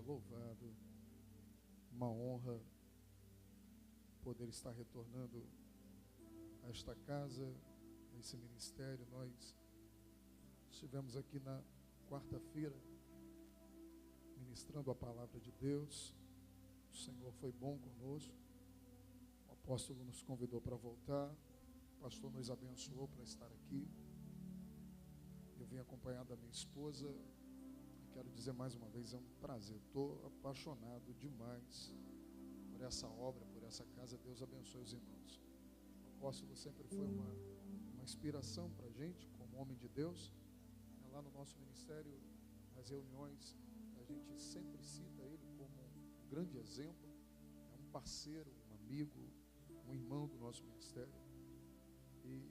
louvado. Uma honra poder estar retornando a esta casa, a esse ministério. Nós estivemos aqui na quarta-feira ministrando a palavra de Deus. O Senhor foi bom conosco. O apóstolo nos convidou para voltar. O pastor nos abençoou para estar aqui. Eu vim acompanhado da minha esposa. E quero dizer mais uma vez, é um prazer. Estou apaixonado demais por essa obra, por essa casa. Deus abençoe os irmãos. O apóstolo sempre foi uma inspiração para a gente, como homem de Deus. Lá no nosso ministério, nas reuniões, a gente sempre cita ele como um grande exemplo. É um parceiro, um amigo, um irmão do nosso ministério. E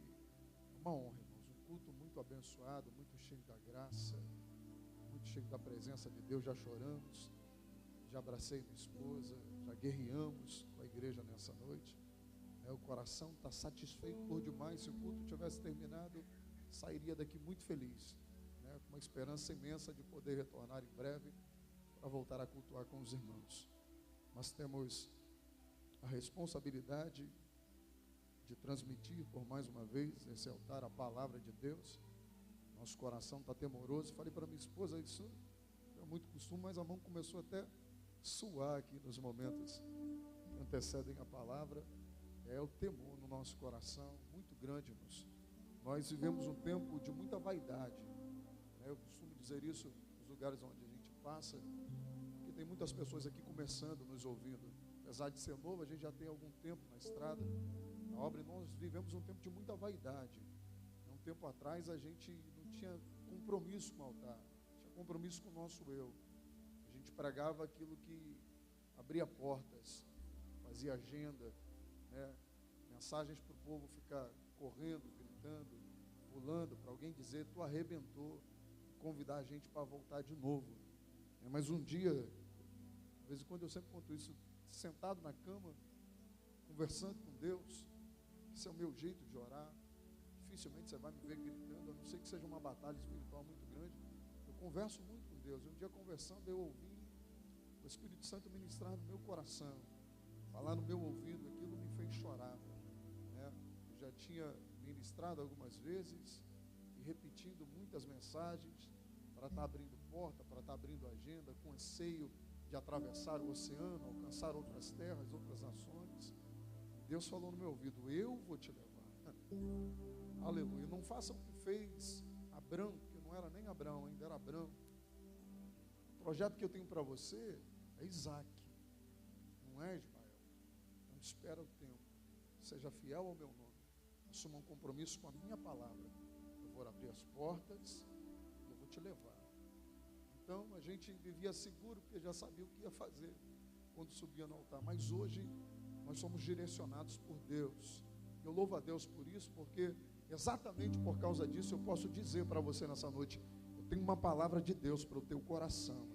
é uma honra, irmãos. Um culto muito abençoado, muito cheio da graça, muito cheio da presença de Deus. Já choramos, já abracei minha esposa, já guerreamos com a igreja nessa noite. O coração está satisfeito por demais. Se o culto tivesse terminado, sairia daqui muito feliz, com uma esperança imensa de poder retornar em breve para voltar a cultuar com os irmãos. Mas temos a responsabilidade de transmitir por mais uma vez nesse altar a palavra de Deus. Nosso coração está temoroso. Falei para minha esposa, isso é muito costume, mas a mão começou até a suar aqui nos momentos que antecedem a palavra. É o temor no nosso coração muito grande, irmãos. Nós vivemos um tempo de muita vaidade. Eu costumo dizer isso nos lugares onde a gente passa, porque tem muitas pessoas aqui começando, nos ouvindo. Apesar de ser novo, a gente já tem algum tempo na estrada, na obra, e nós vivemos um tempo de muita vaidade. Um tempo atrás a gente não tinha compromisso com o altar, tinha compromisso com o nosso eu. A gente pregava aquilo que abria portas, fazia agenda, mensagens para o povo ficar correndo, gritando, pulando, para alguém dizer, tu arrebentou, convidar a gente para voltar de novo. Mas um dia, de vez em quando eu sempre conto isso, sentado na cama, conversando com Deus, esse é o meu jeito de orar. Dificilmente você vai me ver gritando, a não ser que seja uma batalha espiritual muito grande. Eu converso muito com Deus. E um dia conversando, eu ouvi o Espírito Santo ministrar no meu coração, falar no meu ouvido, aquilo me fez chorar. Eu já tinha ministrado algumas vezes e repetindo muitas mensagens para estar abrindo porta, para estar abrindo agenda, com anseio de atravessar o oceano, alcançar outras terras, outras nações. Deus falou no meu ouvido, eu vou te levar. Aleluia. Não faça o que fez Abrão, que não era nem Abraão, ainda era Abrão. O projeto que eu tenho para você é Isaac, não é Ismael. Não espera o tempo. Seja fiel ao meu nome. Assuma um compromisso com a minha palavra. Eu vou abrir as portas e eu vou te levar. Então a gente vivia seguro porque já sabia o que ia fazer quando subia no altar. Mas hoje nós somos direcionados por Deus. Eu louvo a Deus por isso, porque exatamente por causa disso eu posso dizer para você nessa noite, eu tenho uma palavra de Deus para o teu coração.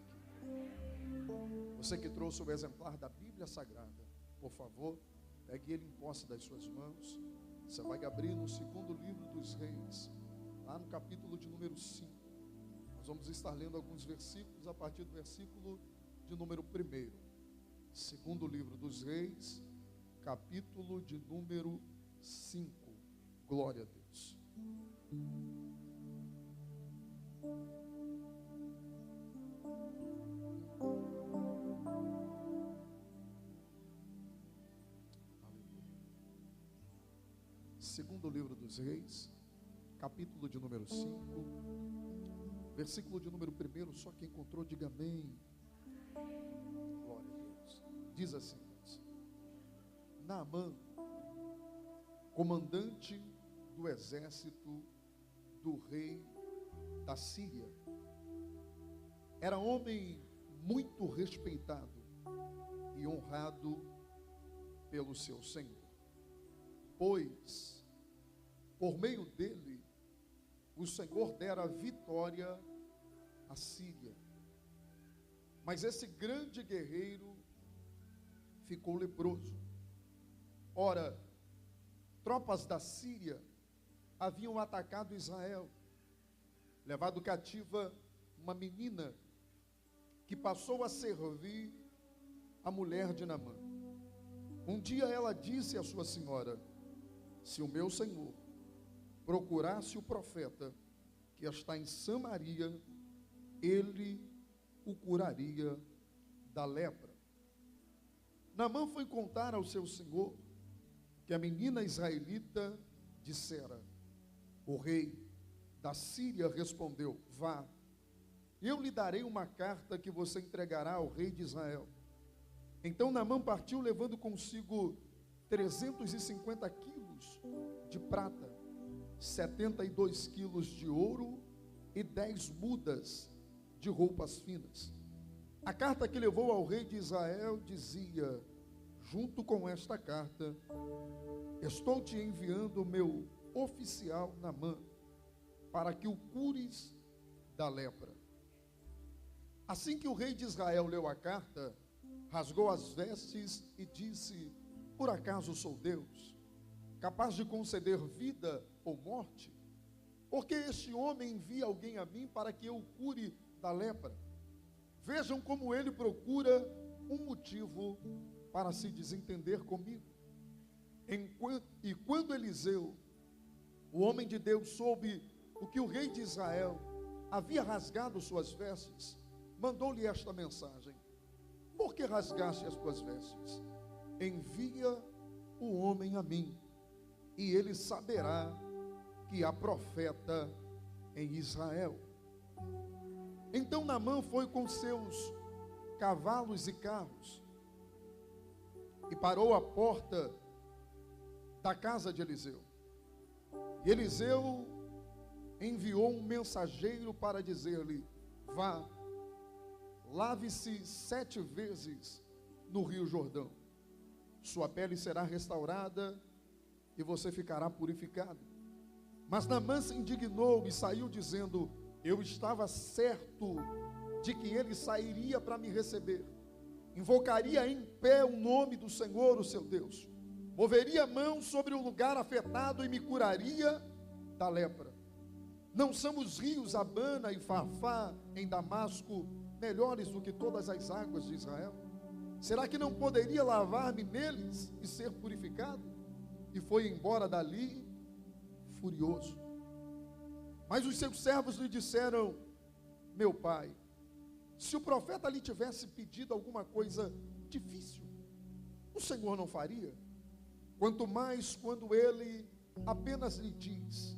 Você que trouxe o exemplar da Bíblia Sagrada, por favor, pegue ele em posse das suas mãos. Você vai abrir no segundo livro dos Reis, lá no capítulo de número 5. Nós vamos estar lendo alguns versículos a partir do versículo de número 1. Segundo livro dos Reis, capítulo de número 5. Glória a Deus. Segundo livro dos Reis, capítulo de número 5, versículo de número 1. Só quem encontrou, diga amém. Glória a Deus. Diz assim: Naamã, comandante do exército do rei da Síria, era homem muito respeitado e honrado pelo seu Senhor, pois por meio dele o Senhor dera vitória à Síria. Mas esse grande guerreiro ficou leproso. Ora, tropas da Síria haviam atacado Israel, levado cativa uma menina que passou a servir a mulher de Naamã. Um dia ela disse à sua senhora: se o meu senhor procurasse o profeta que está em Samaria, ele o curaria da lepra. Naamã foi contar ao seu senhor que a menina israelita dissera. O rei da Síria respondeu: vá, eu lhe darei uma carta que você entregará ao rei de Israel. Então Naamã partiu, levando consigo 350 quilos de prata, 72 quilos de ouro e 10 mudas de roupas finas. A carta que levou ao rei de Israel dizia, junto com esta carta: estou te enviando o meu oficial Naamã, para que o cures da lepra. Assim que o rei de Israel leu a carta, rasgou as vestes e disse: por acaso sou Deus, capaz de conceder vida ou morte? Porque este homem envia alguém a mim para que eu o cure da lepra. Vejam como ele procura um motivo para se desentender comigo. E quando Eliseu, o homem de Deus, soube o que o rei de Israel havia rasgado suas vestes, mandou-lhe esta mensagem: por que rasgaste as tuas vestes? Envia o homem a mim, e ele saberá que há profeta em Israel. Então Naamã foi com seus cavalos e carros e parou à porta da casa de Eliseu. E Eliseu enviou um mensageiro para dizer-lhe: vá, lave-se 7 vezes no rio Jordão, sua pele será restaurada e você ficará purificado. Mas Naamã se indignou e saiu dizendo: eu estava certo de que ele sairia para me receber, invocaria em pé o nome do Senhor, o seu Deus, moveria a mão sobre o lugar afetado e me curaria da lepra. Não são os rios Abana e Farfá em Damasco melhores do que todas as águas de Israel? Será que não poderia lavar-me neles e ser purificado? E foi embora dali furioso. Mas os seus servos lhe disseram: meu pai, se o profeta lhe tivesse pedido alguma coisa difícil, o Senhor não faria? Quanto mais quando ele apenas lhe diz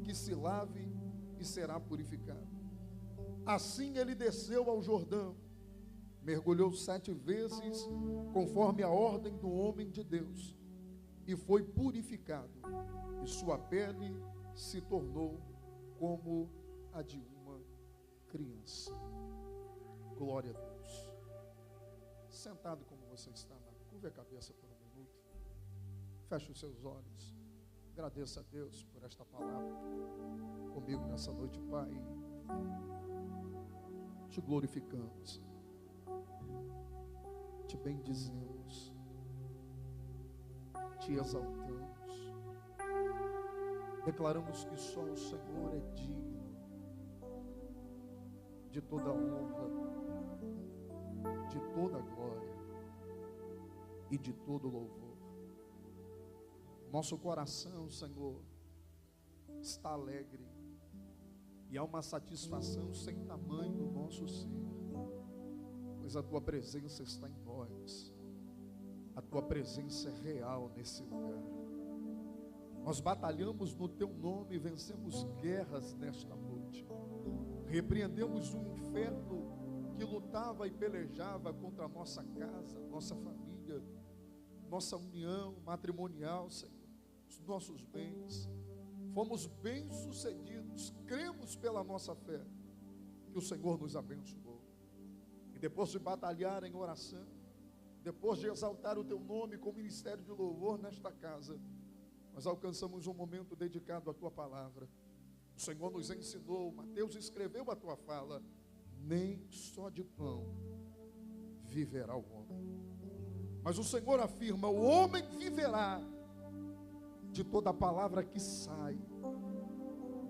que se lave e será purificado. Assim ele desceu ao Jordão, mergulhou 7 vezes, conforme a ordem do homem de Deus, e foi purificado, e sua pele se tornou como a de uma criança. Glória a Deus. Sentado como você está, curve a cabeça por um minuto, feche os seus olhos, agradeça a Deus por esta palavra comigo nessa noite, Pai. Te glorificamos, te bendizemos, te exaltamos, declaramos que só o Senhor é digno de toda honra, de toda glória e de todo louvor. Nosso coração, Senhor, está alegre e há uma satisfação sem tamanho no nosso ser, pois a Tua presença está em nós, a Tua presença é real nesse lugar. Nós batalhamos no Teu nome e vencemos guerras nesta noite, repreendemos o inferno que lutava e pelejava contra a nossa casa, nossa família, nossa união matrimonial, Senhor, os nossos bens. Fomos bem-sucedidos, cremos pela nossa fé que o Senhor nos abençoou. E depois de batalhar em oração, depois de exaltar o Teu nome com o ministério de louvor nesta casa, nós alcançamos um momento dedicado à Tua palavra. O Senhor nos ensinou, Mateus escreveu a Tua fala: nem só de pão viverá o homem. Mas o Senhor afirma: o homem viverá de toda a palavra que sai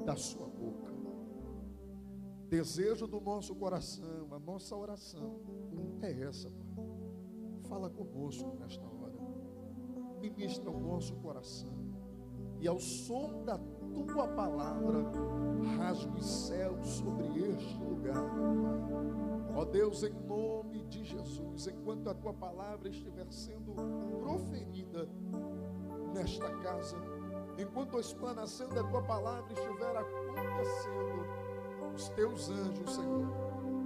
da sua boca. desejo do nosso coração, a nossa oração é essa, Pai. Fala conosco nesta hora. Ministra o nosso coração. E ao som da tua palavra, rasga os céus sobre este lugar, meu Pai. Ó Deus, em nome de Jesus, enquanto a tua palavra estiver sendo proferida nesta casa, enquanto a explanação da tua palavra estiver acontecendo, os teus anjos, Senhor,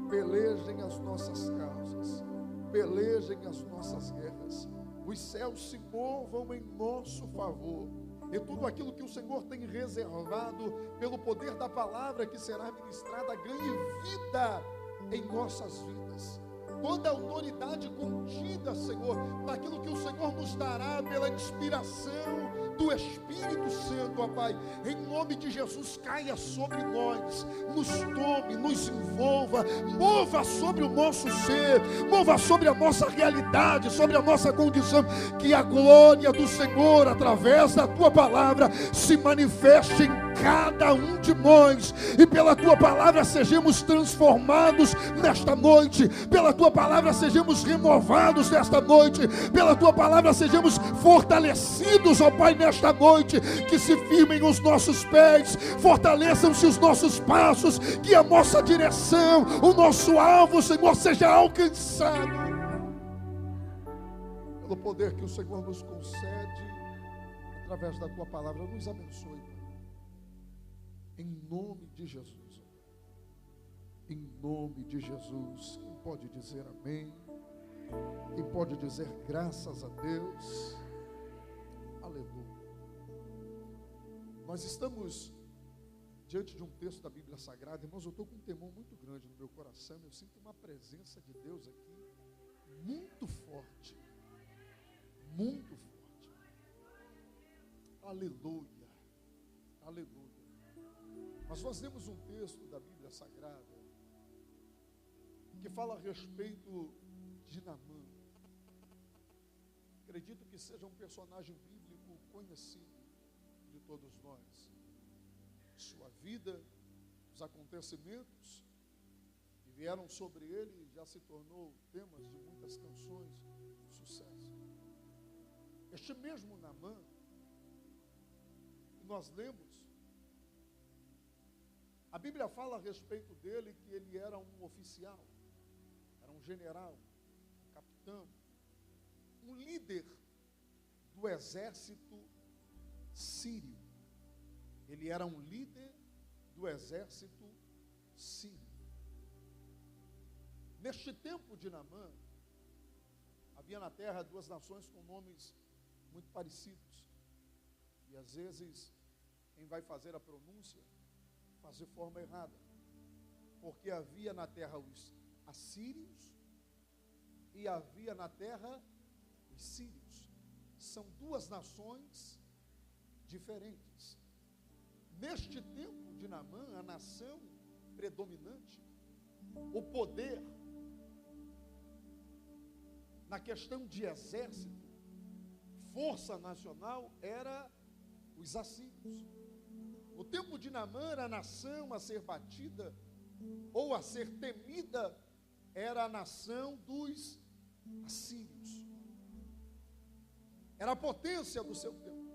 pelejem as nossas causas, pelejem as nossas guerras, os céus se movam em nosso favor, e tudo aquilo que o Senhor tem reservado pelo poder da palavra que será ministrada ganhe vida em nossas vidas. Toda a autoridade contida, Senhor, naquilo que o Senhor nos dará pela inspiração do Espírito Santo, ó Pai, em nome de Jesus, caia sobre nós, nos tome, nos envolva, mova sobre o nosso ser, mova sobre a nossa realidade, sobre a nossa condição, que a glória do Senhor, através da tua palavra, se manifeste em cada um de nós, e pela tua palavra sejamos transformados nesta noite, pela tua palavra sejamos renovados nesta noite, pela tua palavra sejamos fortalecidos, ó Pai, nesta noite, que se firmem os nossos pés, fortaleçam-se os nossos passos, que a nossa direção, o nosso alvo, Senhor, seja alcançado pelo poder que o Senhor nos concede através da tua palavra. Nos abençoe, Pai. Em nome de Jesus, em nome de Jesus. Quem pode dizer amém? Quem pode dizer graças a Deus? Aleluia. Nós estamos diante de um texto da Bíblia Sagrada, irmãos. Eu estou com um temor muito grande no meu coração. Eu sinto uma presença de Deus aqui muito forte, muito forte. Aleluia, aleluia. Mas nós temos um texto da Bíblia Sagrada que fala a respeito de Naamã. Acredito que seja um personagem bíblico conhecido de todos nós. Sua vida, os acontecimentos que vieram sobre ele já se tornou temas de muitas canções de sucesso. Este mesmo Naamã que nós lemos, a Bíblia fala a respeito dele que ele era um oficial, era um general, um capitão, um líder do exército sírio. Ele era um líder do exército sírio. Neste tempo de Naamã, havia na terra duas nações com nomes muito parecidos. E às vezes, quem vai fazer a pronúncia faz de forma errada, porque havia na terra os assírios e havia na terra os sírios. São duas nações diferentes. Neste tempo de Naamã, a nação predominante, o poder na questão de exército, força nacional, era os assírios. No tempo de Naamã, a nação a ser batida ou a ser temida era a nação dos assírios. Era a potência do seu tempo.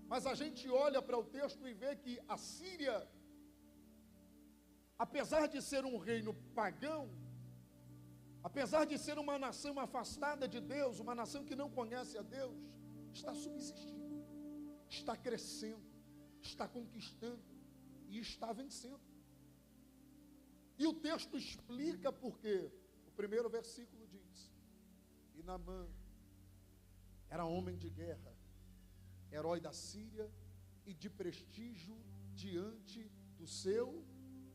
Mas a gente olha para o texto e vê que a Síria, apesar de ser um reino pagão, apesar de ser uma nação afastada de Deus, uma nação que não conhece a Deus, está subsistindo, está crescendo, está conquistando e está vencendo. E o texto explica por quê. O primeiro versículo diz: e Naamã era homem de guerra, herói da Síria e de prestígio diante do seu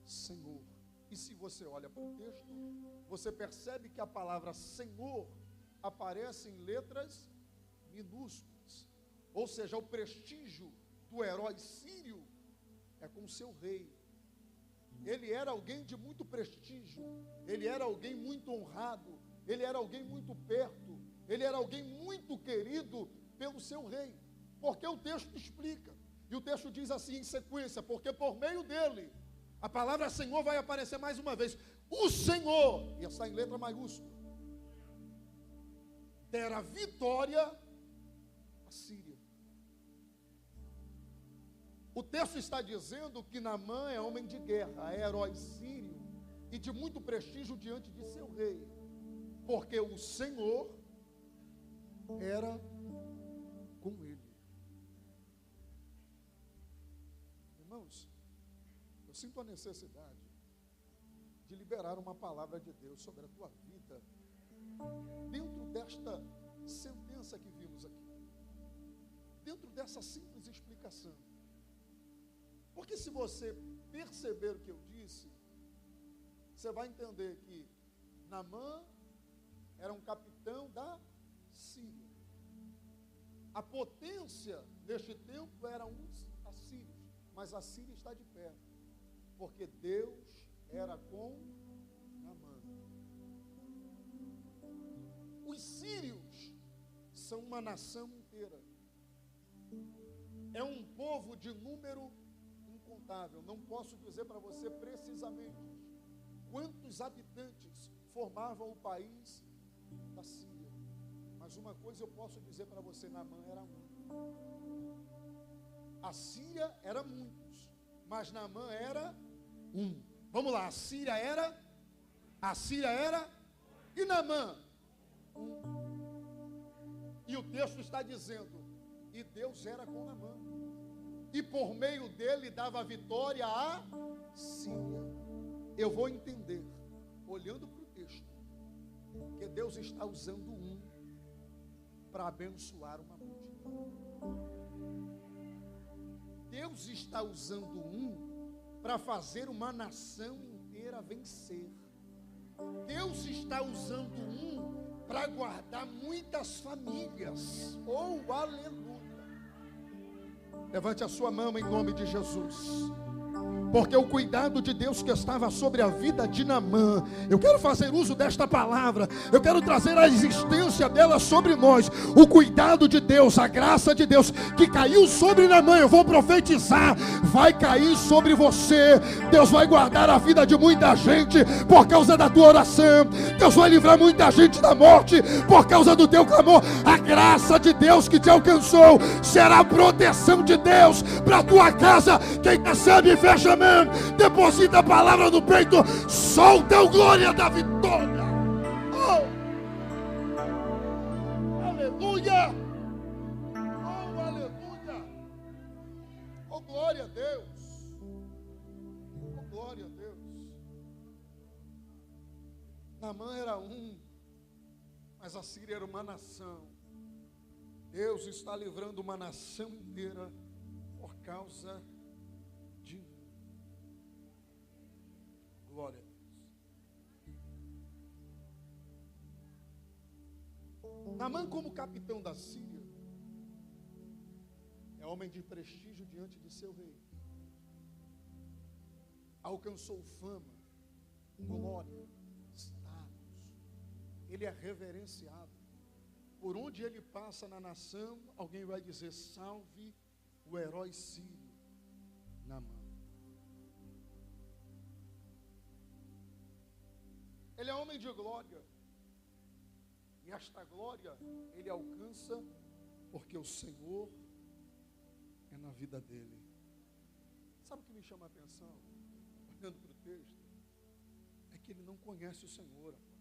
Senhor. E se você olha para o texto, você percebe que a palavra Senhor aparece em letras minúsculas. Ou seja, o prestígio do herói sírio é com o seu rei. Ele era alguém de muito prestígio, ele era alguém muito honrado, ele era alguém muito perto, ele era alguém muito querido pelo seu rei. Porque o texto explica, e o texto diz assim em sequência: porque por meio dele A palavra Senhor vai aparecer mais uma vez. O Senhor, e está em letra maiúscula, dera vitória à Síria. O texto está dizendo que Naamã é homem de guerra, é herói sírio e de muito prestígio diante de seu rei, porque o Senhor era com ele. Irmãos, eu sinto a necessidade de liberar uma palavra de Deus sobre a tua vida, dentro desta sentença que vimos aqui, dentro dessa simples explicação. Porque se você perceber o que eu disse, você vai entender que Naamã era um capitão da Síria. A potência neste tempo eram os assírios, mas a Síria está de pé, porque Deus era com Naamã. Os sírios são uma nação inteira. É um povo de número incontável. Não posso dizer para você precisamente quantos habitantes formavam o país da Síria. Mas uma coisa eu posso dizer para você, Naamã era um. A Síria era muitos, mas Naamã era um. Vamos lá, a Síria era e Naamã um. E o texto está dizendo, e Deus era com Naamã, e por meio dele dava vitória à Síria. Eu vou entender, olhando para o texto, que Deus está usando um para abençoar uma multidão. Deus está usando um para fazer uma nação inteira vencer. Deus está usando um para guardar muitas famílias. Oh, aleluia! Levante a sua mão em nome de Jesus. Porque o cuidado de Deus que estava sobre a vida de Naamã, eu quero fazer uso desta palavra, eu quero trazer a existência dela sobre nós. O cuidado de Deus, a graça de Deus que caiu sobre Naamã, eu vou profetizar, vai cair sobre você. Deus vai guardar a vida de muita gente por causa da tua oração. Deus vai livrar muita gente da morte por causa do teu clamor. A graça de Deus que te alcançou será a proteção de Deus para a tua casa. Quem recebe, fecha a mão. Deposita a palavra no peito. Solta o glória da vitória. Oh, aleluia. Oh, aleluia. Oh, glória a Deus. Oh, glória a Deus. Naamã era um, mas a Síria era uma nação. Deus está livrando uma nação inteira por causa de um. Glória a Deus. Naamã, como capitão da Síria, é homem de prestígio diante de seu rei. Alcançou fama, glória, status. Ele é reverenciado. Por onde ele passa na nação, alguém vai dizer: salve o herói sírio, Naamã. Ele é homem de glória. E esta glória ele alcança porque o Senhor é na vida dele. Sabe o que me chama a atenção, olhando para o texto? É que ele não conhece o Senhor, apóstolo.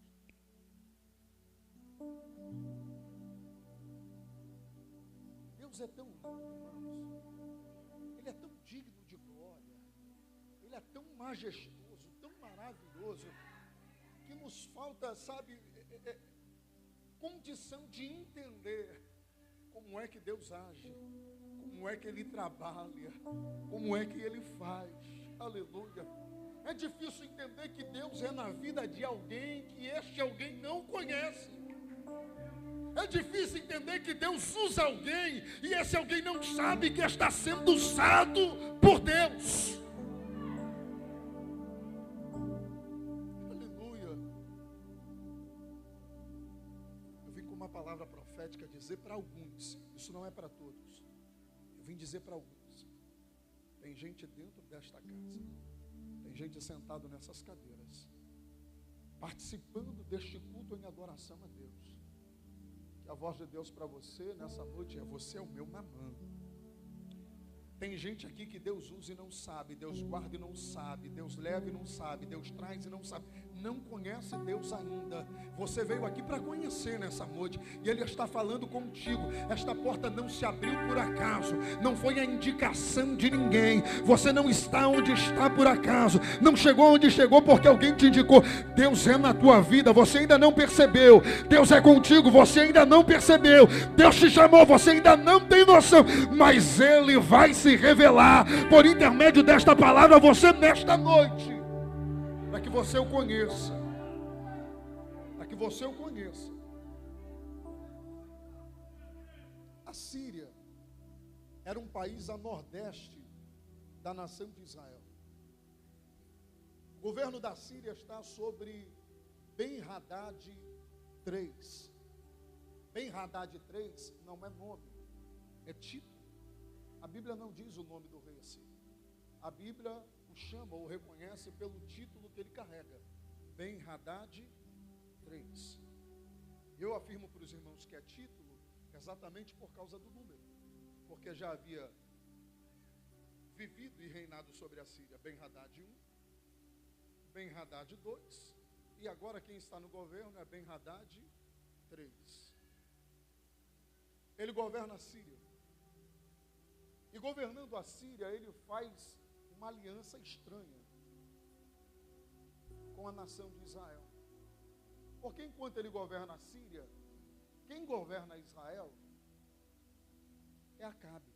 Deus é tão lindo, irmãos. Ele é tão digno de glória. Ele é tão majestoso, tão maravilhoso, que nos falta, sabe, condição de entender como é que Deus age, como é que Ele trabalha, como é que Ele faz. Aleluia. É difícil entender que Deus é na vida de alguém que este alguém não conhece. É difícil entender que Deus usa alguém e esse alguém não sabe que está sendo usado por Deus. Aleluia. Eu vim com uma palavra profética dizer para alguns, isso não é para todos. Eu vim dizer para alguns. Tem gente dentro desta casa, tem Tem gente sentada nessas cadeiras, participando deste culto em adoração a Deus. Que a voz de Deus para você nessa noite é: você é o meu Naamã. Tem gente aqui que Deus usa e não sabe, Deus guarda e não sabe, Deus leva e não sabe, Deus traz e não sabe, não conhece Deus ainda. Você veio aqui para conhecer nessa noite, e Ele está falando contigo. Esta porta não se abriu por acaso, não foi a indicação de ninguém. Você não está onde está por acaso, não chegou onde chegou porque alguém te indicou. Deus é na tua vida, você ainda não percebeu. Deus é contigo, você ainda não percebeu. Deus te chamou, você ainda não tem noção, mas Ele vai se revelar por intermédio desta palavra a você nesta noite, para que você o conheça, para que você o conheça. A Síria era um país a nordeste da nação de Israel. O governo da Síria está sobre Ben-Hadad III. Ben-Hadad III não é nome, é título. A Bíblia não diz o nome do rei assírio. A Bíblia o chama ou reconhece pelo título que ele carrega: Ben-Hadad III. Eu afirmo para os irmãos que é título exatamente por causa do número, porque já havia vivido e reinado sobre a Síria Ben-Hadad I, Ben-Hadad II, e agora quem está no governo é Ben-Hadad III. Ele governa a Síria. E governando a Síria, ele faz uma aliança estranha com a nação de Israel. Porque enquanto ele governa a Síria, quem governa Israel é Acabe.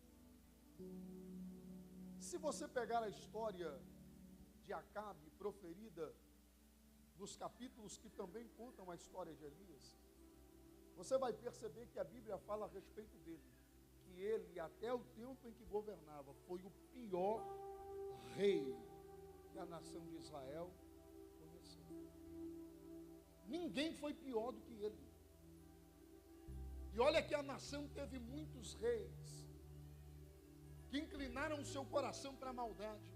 Se você pegar a história de Acabe proferida nos capítulos que também contam a história de Elias, você vai perceber que a Bíblia fala a respeito dele, que ele, até o tempo em que governava, foi o pior rei que a nação de Israel conheceu. Ninguém foi pior do que ele. E olha que a nação teve muitos reis que inclinaram o seu coração para a maldade,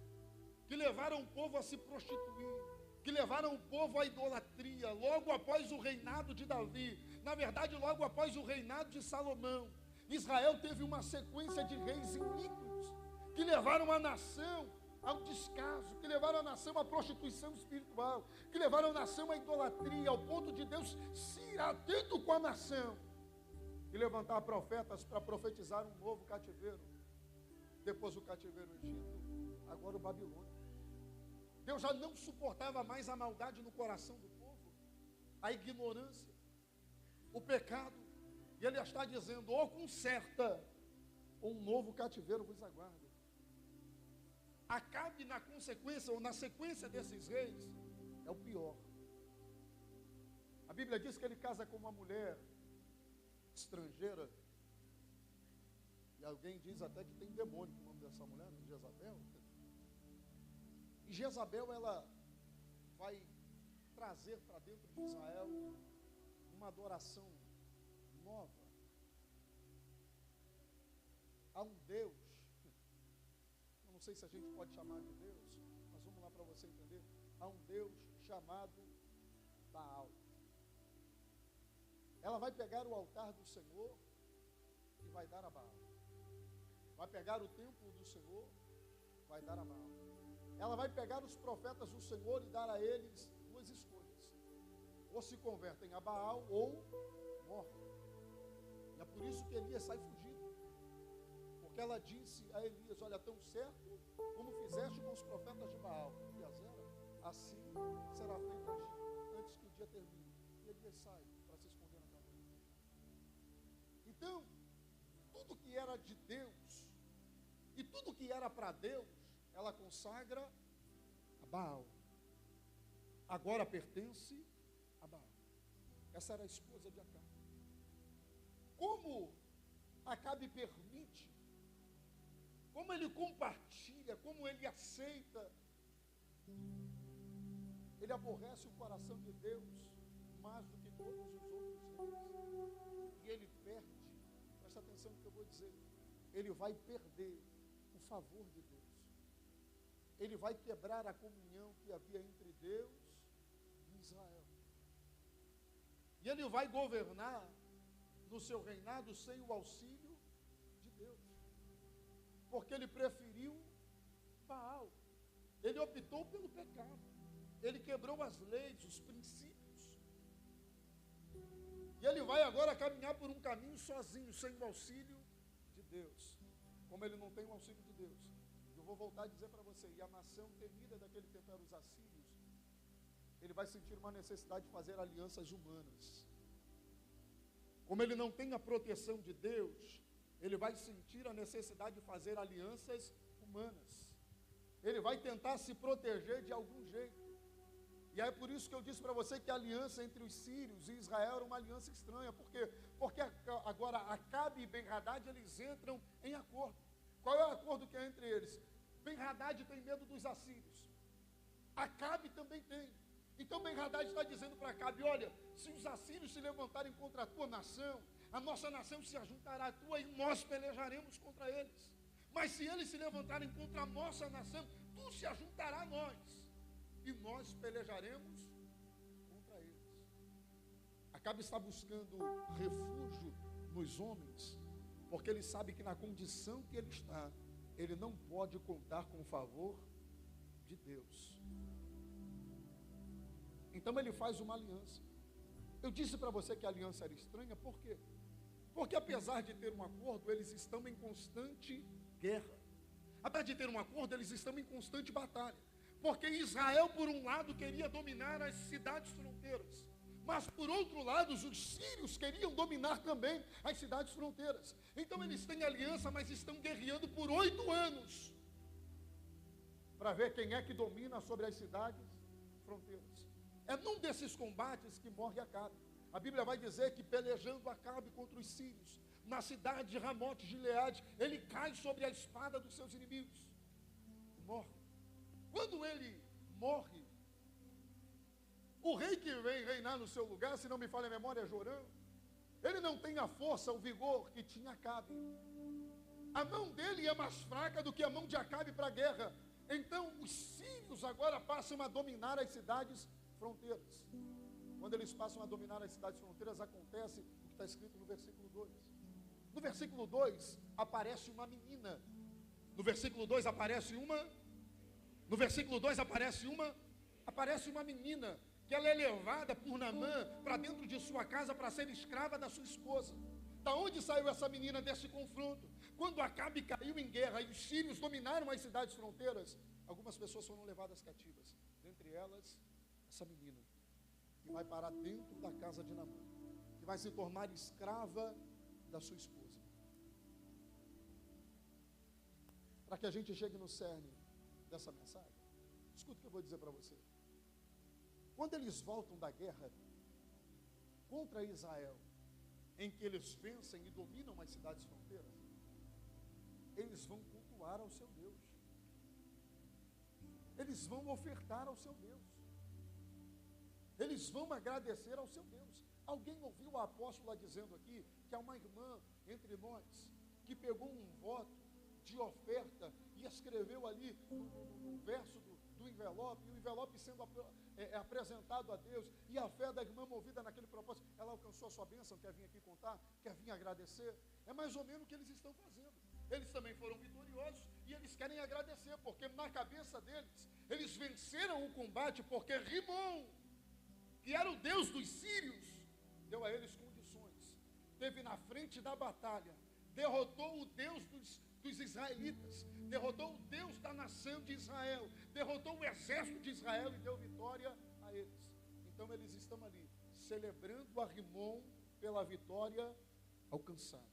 que levaram o povo a se prostituir, que levaram o povo à idolatria, logo após o reinado de Davi, na verdade logo após o reinado de Salomão. Israel teve uma sequência de reis iníquos, que levaram a nação ao descaso, que levaram a nação à prostituição espiritual, que levaram a nação à idolatria, ao ponto de Deus se ir atento com a nação e levantar profetas para profetizar um novo cativeiro. Depois do cativeiro Egito, agora o Babilônia. Deus já não suportava mais a maldade no coração do povo, a ignorância, o pecado, e Ele está dizendo: ou conserta, ou um novo cativeiro vos aguarda. Acabe na consequência, ou na sequência desses reis, é o pior. A Bíblia diz que ele casa com uma mulher estrangeira, e alguém diz até que tem demônio no nome dessa mulher, Jezabel. E Jezabel, ela vai trazer para dentro de Israel uma adoração nova a um Deus, eu não sei se a gente pode chamar de Deus, mas vamos lá para você entender, a um Deus chamado Baal. Ela vai pegar o altar do Senhor e vai dar a Baal. Vai pegar o templo do Senhor, vai dar a Baal. Ela vai pegar os profetas do Senhor e dar a eles duas escolhas: ou se convertem a Baal ou morrem. E é por isso que Elias sai fugindo, porque ela disse a Elias: olha, tão certo como fizeste com os profetas de Baal e Azera, assim será feito a ti, antes que o dia termine. E Elias sai para se esconder na caverna. Então, tudo que era de Deus e tudo que era para Deus, ela consagra a Baal. Agora pertence a Baal. Essa era a esposa de Acabe. Como Acabe permite, como ele compartilha, como ele aceita, ele aborrece o coração de Deus mais do que todos os outros reis. E ele perde, presta atenção no que eu vou dizer, ele vai perder o favor de Deus. ele vai quebrar a comunhão que havia entre Deus e Israel. E ele vai governar no seu reinado sem o auxílio de Deus. Porque ele preferiu Baal. Ele optou pelo pecado. Ele quebrou as leis, os princípios. E ele vai agora caminhar por um caminho sozinho, sem o auxílio de Deus. Como ele não tem o auxílio de Deus. Eu vou voltar a dizer para você, e a nação temida daquele tempo eram os assírios, ele vai sentir uma necessidade de fazer alianças humanas. Como ele não tem a proteção de Deus, ele vai sentir a necessidade de fazer alianças humanas. Ele vai tentar se proteger de algum jeito. E é por isso que eu disse para você que a aliança entre os sírios e Israel era uma aliança estranha. Por quê? Porque agora Acabe e Ben-Hadad, eles entram em acordo. Qual é o acordo que é entre eles? Ben-Hadad tem medo dos assírios. Acabe também tem. Então Ben-Hadad está dizendo para Acabe, olha, se os assírios se levantarem contra a tua nação, a nossa nação se ajuntará à tua e nós pelejaremos contra eles. Mas se eles se levantarem contra a nossa nação, tu se ajuntará a nós e nós pelejaremos contra eles. Acabe está buscando refúgio nos homens, porque ele sabe que na condição que ele está, ele não pode contar com o favor de Deus. Então ele faz uma aliança. Eu disse para você que a aliança era estranha, por quê? Porque apesar de ter um acordo, eles estão em constante guerra. Apesar de ter um acordo, eles estão em constante batalha. Porque Israel, por um lado, queria dominar as cidades fronteiras. Mas, por outro lado, os sírios queriam dominar também as cidades fronteiras. Então, eles têm aliança, mas estão guerreando por 8 anos. Para ver quem é que domina sobre as cidades fronteiras. É num desses combates que morre Acabe. A Bíblia vai dizer que pelejando Acabe contra os sírios, na cidade de Ramote Gileade, ele cai sobre a espada dos seus inimigos. E morre. Quando ele morre, o rei que vem reinar no seu lugar, se não me falha a memória, é Jorão. Ele não tem a força, o vigor que tinha Acabe. A mão dele é mais fraca do que a mão de Acabe para a guerra. Então os sírios agora passam a dominar as cidades fronteiras. Quando eles passam a dominar as cidades fronteiras, acontece o que está escrito no versículo 2. No versículo 2 aparece uma menina. No versículo 2 aparece uma. No versículo 2 aparece uma menina, que ela é levada por Naamã para dentro de sua casa para ser escrava da sua esposa. Da onde saiu essa menina desse confronto? Quando Acabe caiu em guerra e os sírios dominaram as cidades fronteiras, algumas pessoas foram levadas cativas. Dentre elas, essa menina, que vai parar dentro da casa de Naamã, que vai se tornar escrava da sua esposa. Para que a gente chegue no cerne dessa mensagem, escuta o que eu vou dizer para você. Quando eles voltam da guerra contra Israel, em que eles vencem e dominam as cidades fronteiras, eles vão cultuar ao seu Deus. Eles vão ofertar ao seu Deus. Eles vão agradecer ao seu Deus. Alguém ouviu a apóstola dizendo aqui que há uma irmã entre nós que pegou um voto de oferta e escreveu ali no verso do envelope, e o envelope sendo apresentado a Deus, e a fé da irmã movida naquele propósito, ela alcançou a sua bênção, quer vir aqui contar, quer vir agradecer. É mais ou menos o que eles estão fazendo. Eles também foram vitoriosos e eles querem agradecer, porque na cabeça deles, eles venceram o combate, porque Rimon, que era o Deus dos sírios, deu a eles condições. Teve na frente da batalha, derrotou o Deus dos israelitas, derrotou o Deus da nação de Israel, derrotou o exército de Israel e deu vitória a eles. Então eles estão ali, celebrando a Rimon pela vitória alcançada.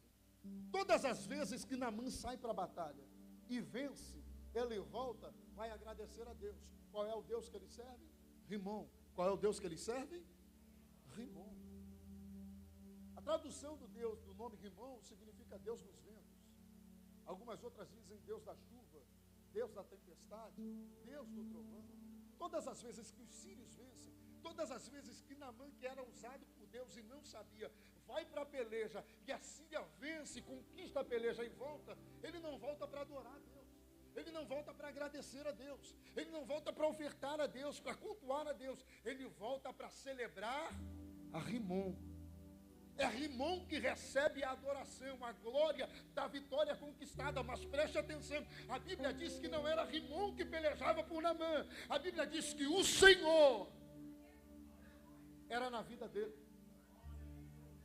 Todas as vezes que Naamã sai para a batalha e vence, ele volta, vai agradecer a Deus. Qual é o Deus que ele serve? Rimon. Qual é o Deus que ele serve? Rimon. A tradução do nome Rimon significa Deus dos ventos. Algumas outras dizem Deus da chuva, Deus da tempestade, Deus do trovão. Todas as vezes que os sírios vencem, todas as vezes que Naamã, que era usado por Deus e não sabia, vai para a peleja, e a Síria vence, conquista a peleja e volta, ele não volta para adorar a Deus. Ele não volta para agradecer a Deus. Ele não volta para ofertar a Deus, para cultuar a Deus. Ele volta para celebrar a Rimon. É Rimon que recebe a adoração, a glória da vitória conquistada. Mas preste atenção, a Bíblia diz que não era Rimon que pelejava por Naamã. A Bíblia diz que o Senhor era na vida dele.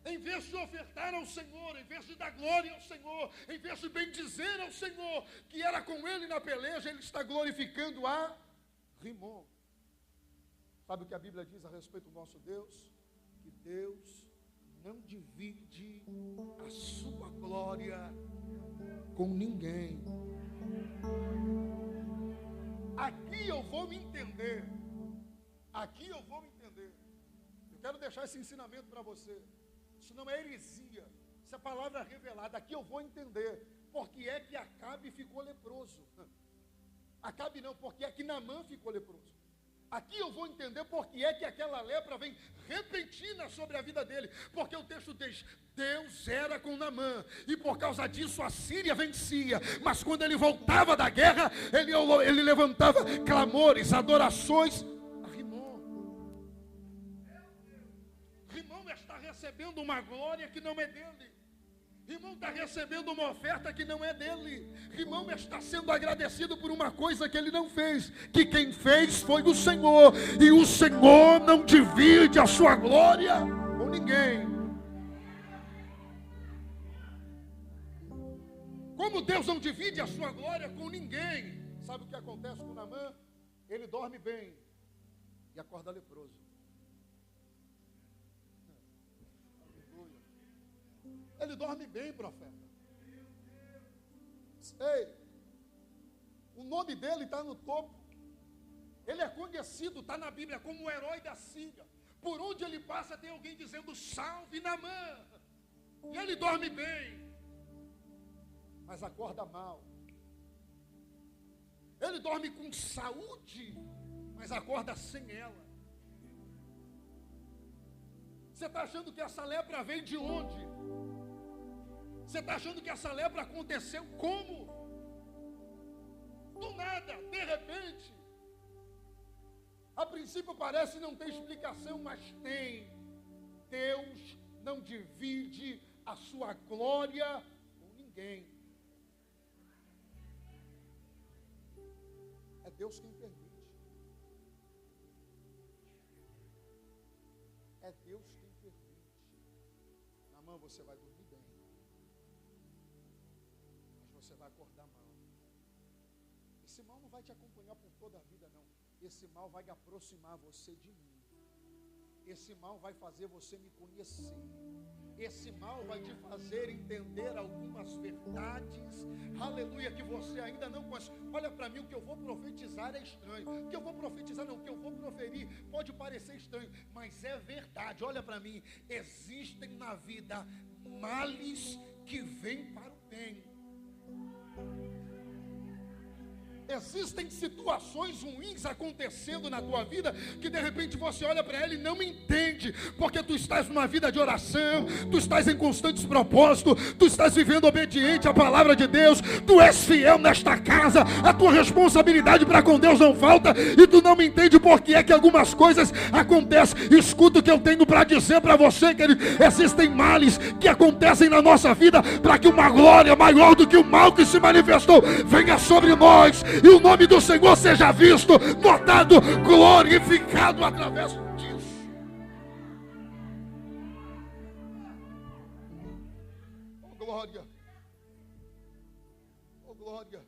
Em vez de ofertar ao Senhor, em vez de dar glória ao Senhor, em vez de bendizer ao Senhor, que era com ele na peleja, ele está glorificando a Rimon. Sabe o que a Bíblia diz a respeito do nosso Deus? Que Deus não divide a sua glória com ninguém. Aqui eu vou me entender. Aqui eu vou me entender. Eu quero deixar esse ensinamento para você. Isso não é heresia, isso é palavra revelada. Aqui eu vou entender porque é que Acabe ficou leproso. Acabe não, porque é que Naamã ficou leproso. Aqui eu vou entender porque é que aquela lepra vem repentina sobre a vida dele. Porque o texto diz, Deus era com Naamã, e por causa disso a Síria vencia. Mas quando ele voltava da guerra, ele levantava clamores, adorações. Recebendo uma glória que não é dele. Rimon está recebendo uma oferta que não é dele. Rimon está sendo agradecido por uma coisa que ele não fez, que quem fez foi o Senhor, e o Senhor não divide a sua glória com ninguém. Como Deus não divide a sua glória com ninguém, sabe o que acontece com Naamã? Ele dorme bem e acorda leproso. Ele dorme bem, profeta. Ei, o nome dele está no topo. Ele é conhecido, está na Bíblia como o herói da Síria. Por onde ele passa tem alguém dizendo salve Naamã. E ele dorme bem, mas acorda mal. Ele dorme com saúde, mas acorda sem ela. Você está achando que essa lepra veio de onde? Você está achando que essa lepra aconteceu como? Do nada, de repente. A princípio parece não ter explicação, mas tem. Deus não divide a sua glória com ninguém. É Deus quem permite. É Deus quem permite. Naamã, você vai dormir bem, mas você vai acordar mal. Esse mal não vai te acompanhar por toda a vida, não. Esse mal vai aproximar você de mim. Esse mal vai fazer você me conhecer. Esse mal vai te fazer entender algumas verdades, aleluia, que você ainda não conhece. Olha para mim, o que eu vou profetizar é estranho. O que eu vou profetizar não, o que eu vou proferir pode parecer estranho, mas é verdade. Olha para mim, existem na vida males que vêm para o bem. Existem situações ruins acontecendo na tua vida, que de repente você olha para ela e não entende, porque tu estás numa vida de oração, tu estás em constantes propósitos, tu estás vivendo obediente à palavra de Deus, tu és fiel nesta casa, a tua responsabilidade para com Deus não falta, e tu não me entende porque é que algumas coisas acontecem. Escuta o que eu tenho para dizer para você, querido. Existem males que acontecem na nossa vida, para que uma glória maior do que o mal que se manifestou venha sobre nós, e o nome do Senhor seja visto, notado, glorificado através disso. Oh glória, oh glória.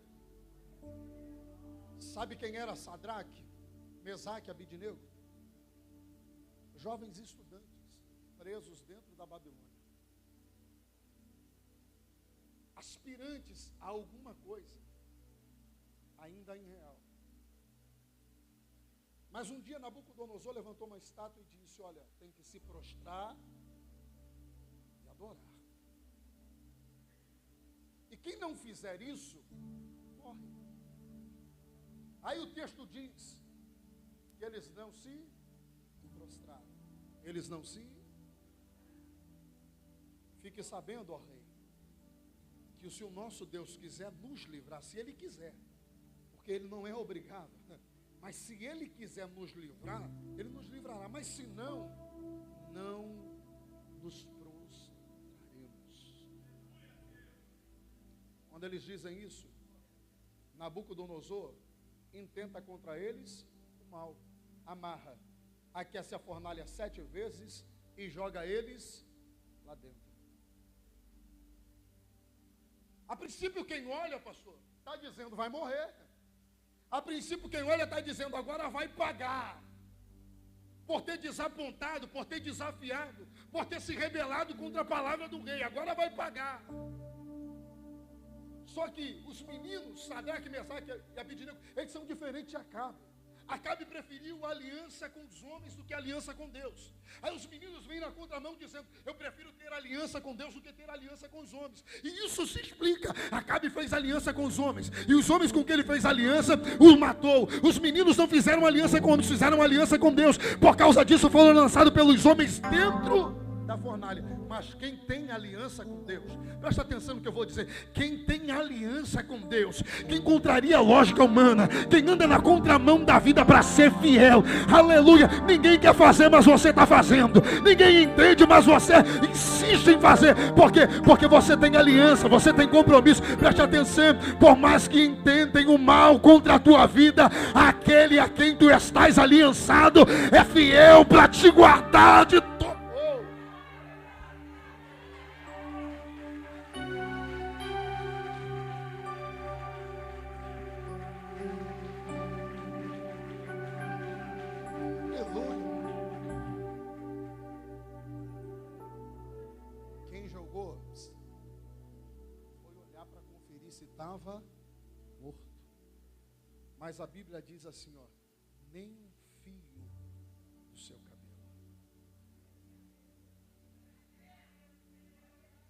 Sabe quem era Sadraque, Mesaque e Abidnego? Jovens estudantes presos dentro da Babilônia, aspirantes a alguma coisa ainda irreal. Mas um dia Nabucodonosor levantou uma estátua e disse: olha, tem que se prostrar e adorar. E quem não fizer isso, morre. Aí o texto diz que eles não se prostraram. Eles não se... Fique sabendo, ó rei, que se o nosso Deus quiser nos livrar, se Ele quiser, porque Ele não é obrigado. Mas se Ele quiser nos livrar, Ele nos livrará. Mas se não, não nos prostraremos. Quando eles dizem isso, Nabucodonosor intenta contra eles o mal. Amarra, aquece a fornalha 7 vezes e joga eles lá dentro. A princípio quem olha, pastor, está dizendo vai morrer. A princípio quem olha está dizendo agora vai pagar. Por ter desapontado, por ter desafiado, por ter se rebelado contra a palavra do rei, agora vai pagar. Só que os meninos, Sadraque, Mesaque e Abednego, eles são diferentes de Acabe. Acabe preferiu a aliança com os homens do que a aliança com Deus. Aí os meninos vêm na contramão dizendo, eu prefiro ter aliança com Deus do que ter aliança com os homens. E isso se explica. Acabe fez aliança com os homens, e os homens com quem ele fez aliança, os matou. Os meninos não fizeram aliança com homens, fizeram aliança com Deus. Por causa disso foram lançados pelos homens dentro da fornalha. Mas quem tem aliança com Deus, presta atenção no que eu vou dizer, quem tem aliança com Deus, quem contraria a lógica humana, quem anda na contramão da vida para ser fiel, aleluia, ninguém quer fazer, mas você está fazendo, ninguém entende, mas você insiste em fazer, por quê? Porque você tem aliança, você tem compromisso. Preste atenção, por mais que intentem o mal contra a tua vida, aquele a quem tu estás aliançado é fiel para te guardar de todo. Estava morto. Mas a Bíblia diz assim, ó, nem um fio do seu cabelo.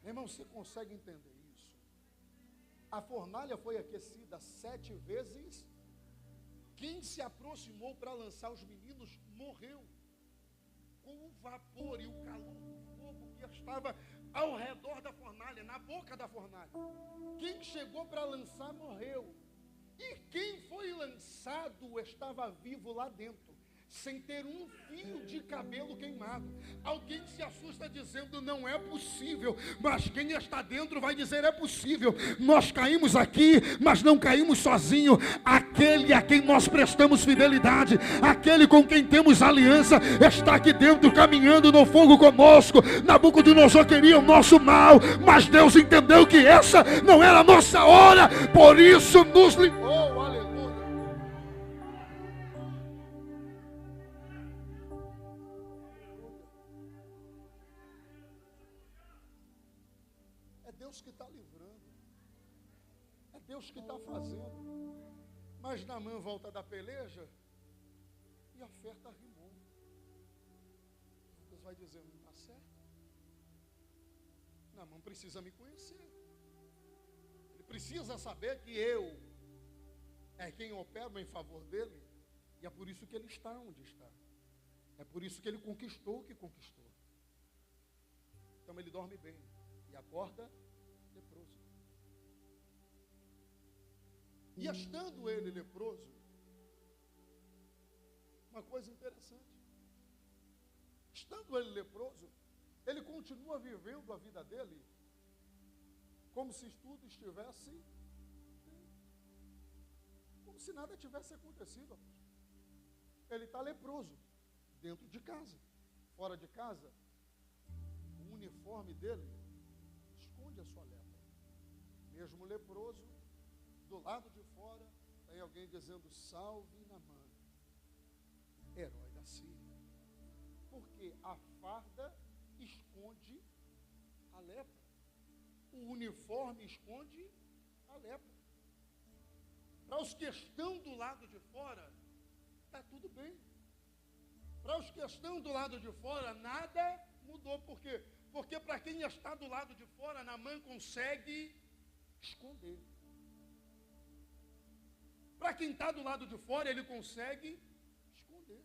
Meu irmão, você consegue entender isso? A fornalha foi aquecida 7 vezes. Quem se aproximou para lançar os meninos morreu. Com o vapor e o calor do fogo que estava ao redor da fornalha, na boca da fornalha. Quem chegou para lançar morreu. E quem foi lançado estava vivo lá dentro, sem ter um fio de cabelo queimado. Alguém se assusta dizendo não é possível, mas quem está dentro vai dizer é possível. Nós caímos aqui, mas não caímos sozinho. Aquele a quem nós prestamos fidelidade, aquele com quem temos aliança, está aqui dentro caminhando no fogo conosco. Nabucodonosor queria o nosso mal, mas Deus entendeu que essa não era a nossa hora, por isso nos livrou. Deus que está fazendo. Mas Naamã volta da peleja e a oferta rimou. Deus vai dizer, não está certo. Naamã precisa me conhecer. Ele precisa saber que eu é quem opera em favor dele. E é por isso que ele está onde está. É por isso que ele conquistou o que conquistou. Então ele dorme bem e acorda leproso. E estando ele leproso, uma coisa interessante, estando ele leproso, ele continua vivendo a vida dele como se tudo estivesse bem, como se nada tivesse acontecido. Ele está leproso, dentro de casa. Fora de casa, o uniforme dele esconde a sua lepra. Mesmo leproso, do lado de fora, tem alguém dizendo, salve Naamã, herói da Síria. Porque a farda esconde a lepra. O uniforme esconde a lepra. Para os que estão do lado de fora, está tudo bem. Para os que estão do lado de fora, nada mudou. Por quê? Porque para quem está do lado de fora, Naamã consegue esconder. Para quem está do lado de fora, ele consegue esconder.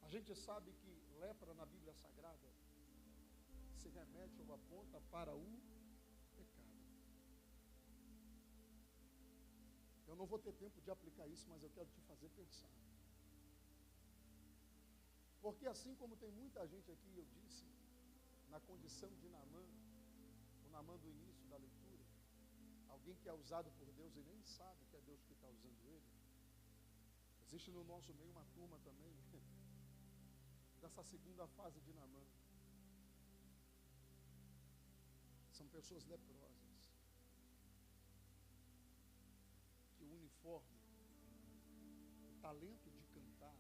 A gente sabe que lepra na Bíblia Sagrada se remete ou aponta para o pecado. Eu não vou ter tempo de aplicar isso, mas eu quero te fazer pensar. Porque assim como tem muita gente aqui, eu disse, na condição de Naamã, o Naamã do início da leitura, alguém que é usado por Deus e nem sabe que é Deus que está usando ele. Existe no nosso meio uma turma também, dessa segunda fase de Naamã. São pessoas leprosas, que o uniforme, o talento de cantar,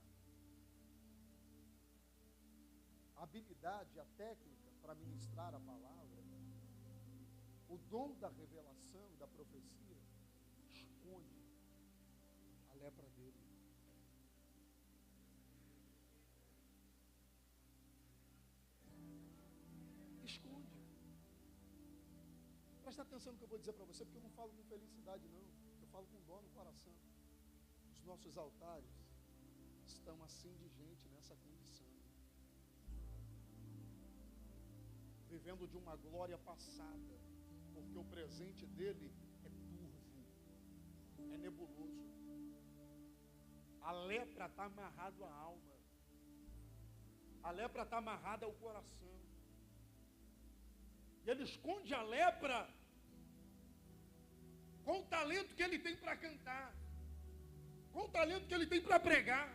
a habilidade, a técnica para ministrar a palavra, o dom da revelação e da profecia, esconde a lepra dele. Esconde. Presta atenção no que eu vou dizer para você, porque eu não falo com felicidade, não. Eu falo com dor no coração. Os nossos altares estão assim de gente nessa condição, vivendo de uma glória passada, porque o presente dele é turvo, é nebuloso. A lepra está amarrada à alma, a lepra está amarrada ao coração, e ele esconde a lepra com o talento que ele tem para cantar, com o talento que ele tem para pregar,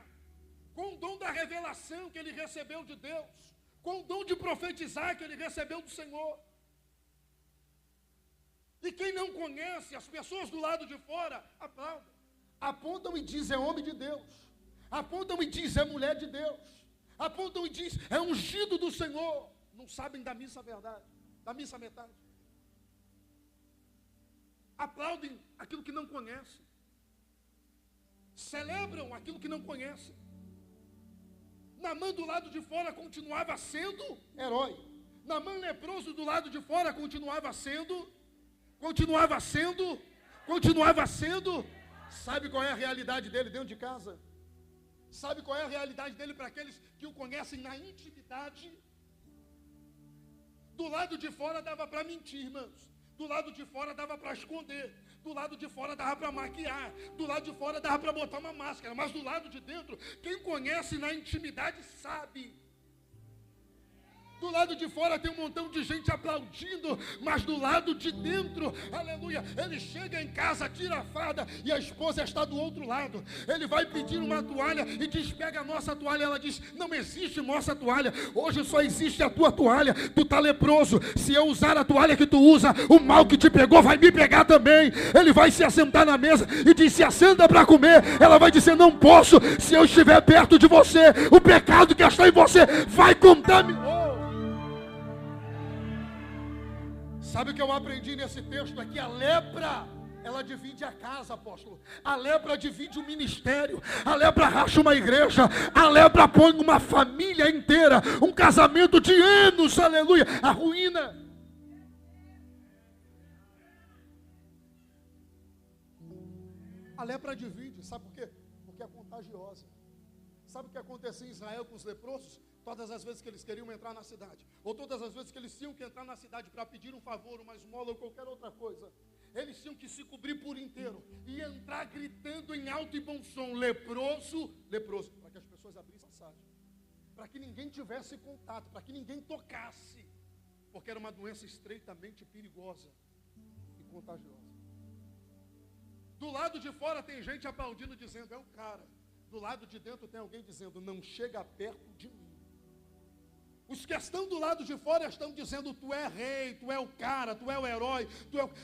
com o dom da revelação que ele recebeu de Deus, com o dom de profetizar que ele recebeu do Senhor. E quem não conhece, as pessoas do lado de fora aplaudem, apontam e dizem: é homem de Deus, apontam e dizem: é mulher de Deus, apontam e dizem: é ungido do Senhor. Não sabem da missa verdade, da missa metade. Aplaudem aquilo que não conhecem, celebram aquilo que não conhecem. Naamã do lado de fora continuava sendo herói. Naamã leproso do lado de fora continuava sendo. Sabe qual é a realidade dele dentro de casa? Sabe qual é a realidade dele para aqueles que o conhecem na intimidade? Do lado de fora dava para mentir, irmãos. Do lado de fora dava para esconder. Do lado de fora dava para maquiar. Do lado de fora dava para botar uma máscara. Mas do lado de dentro, quem conhece na intimidade sabe. Do lado de fora tem um montão de gente aplaudindo, mas do lado de dentro, aleluia, ele chega em casa, tira a farda e a esposa está do outro lado. Ele vai pedir uma toalha e diz: pega a nossa toalha. Ela diz: não existe nossa toalha, hoje só existe a tua toalha. Tu está leproso, se eu usar a toalha que tu usa, o mal que te pegou vai me pegar também. Ele vai se assentar na mesa e diz: se assenta para comer. Ela vai dizer: não posso, se eu estiver perto de você, o pecado que está em você vai contaminar. Sabe o que eu aprendi nesse texto aqui? A lepra, ela divide a casa, apóstolo. A lepra divide o ministério. A lepra racha uma igreja. A lepra põe uma família inteira, um casamento de anos, aleluia, a ruína. A lepra divide, sabe por quê? Porque é contagiosa. Sabe o que acontecia em Israel com os leprosos? Todas as vezes que eles queriam entrar na cidade, ou todas as vezes que eles tinham que entrar na cidade para pedir um favor, uma esmola ou qualquer outra coisa, eles tinham que se cobrir por inteiro e entrar gritando em alto e bom som: leproso, leproso, para que as pessoas abrissem passagem, para que ninguém tivesse contato, para que ninguém tocasse, porque era uma doença estreitamente perigosa e contagiosa. Do lado de fora tem gente aplaudindo, dizendo: é o cara. Do lado de dentro tem alguém dizendo: não chega perto de mim. Os que estão do lado de fora estão dizendo: tu é rei, tu é o cara, tu é o herói.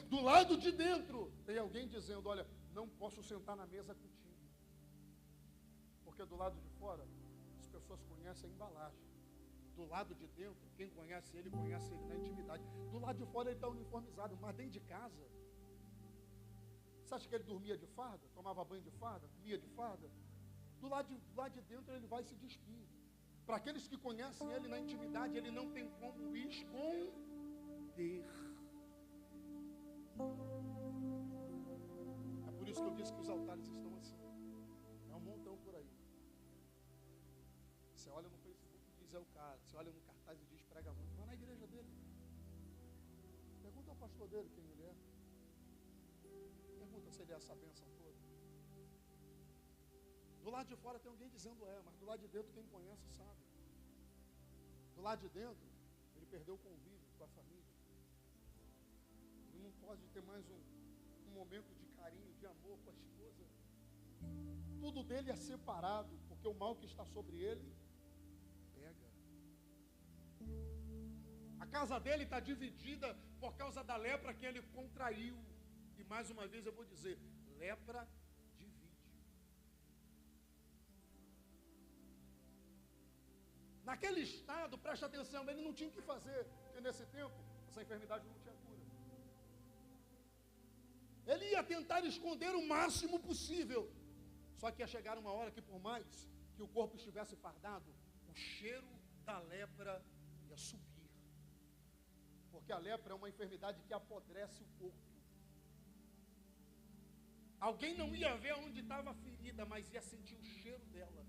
Do lado de dentro tem alguém dizendo: olha, não posso sentar na mesa contigo. Porque do lado de fora as pessoas conhecem a embalagem. Do lado de dentro, quem conhece ele na intimidade. Do lado de fora ele está uniformizado, mas dentro de casa, você acha que ele dormia de farda? Tomava banho de farda? Comia de farda? Do lado de dentro ele vai se despir. Para aqueles que conhecem ele na intimidade, ele não tem como esconder. É por isso que eu disse que os altares estão assim. É um montão por aí. Você olha no Facebook e diz: é o cara. Você olha no cartaz e diz: prega muito. Vai na igreja dele. Pergunta ao pastor dele quem ele é. Pergunta se ele é essa bênção toda. Do lado de fora tem alguém dizendo mas do lado de dentro quem conhece sabe. Do lado de dentro, ele perdeu o convívio com a família. Ele não pode ter mais um momento de carinho, de amor com a esposa. Tudo dele é separado, porque o mal que está sobre ele pega. A casa dele está dividida por causa da lepra que ele contraiu. E mais uma vez eu vou dizer, lepra divide. Naquele estado, preste atenção, ele não tinha o que fazer, porque nesse tempo, essa enfermidade não tinha cura. Ele ia tentar esconder o máximo possível. Só que ia chegar uma hora que, por mais que o corpo estivesse fardado, o cheiro da lepra ia subir. Porque a lepra é uma enfermidade que apodrece o corpo. Alguém não ia ver onde estava a ferida, mas ia sentir o cheiro dela.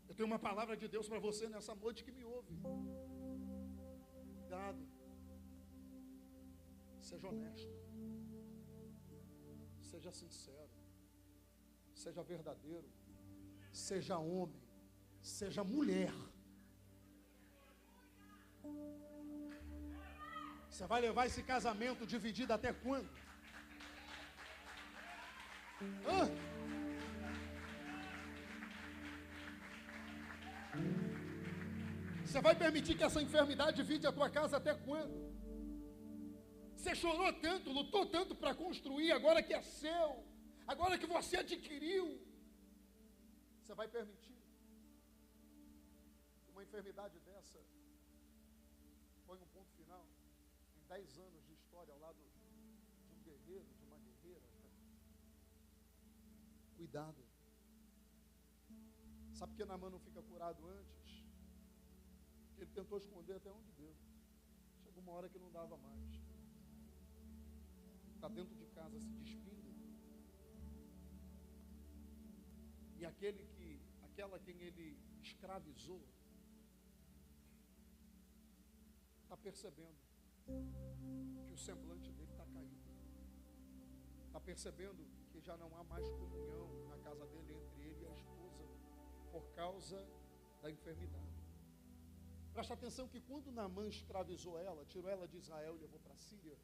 Eu tenho uma palavra de Deus para você nessa noite que me ouve. Cuidado. Seja honesto. Seja sincero. Seja verdadeiro. Seja homem. Seja mulher. Você vai levar esse casamento dividido até quando? Você vai permitir que essa enfermidade divide a tua casa até quando? Você chorou tanto, lutou tanto para construir, agora que é seu, agora que você adquiriu, você vai permitir uma enfermidade dessa põe um ponto final em 10 anos de história ao lado de um guerreiro, de uma guerreira? Cuidado. Sabe por que Naamã não fica curado antes? Ele tentou esconder até onde deu. Chegou uma hora que não dava mais. Está dentro de casa se despindo. E aquela quem ele escravizou, está percebendo que o semblante dele está caído. Está percebendo que já não há mais comunhão na casa dele entre ele e a esposa, por causa da enfermidade. Presta atenção que quando Naamã escravizou ela, tirou ela de Israel e levou para a Síria,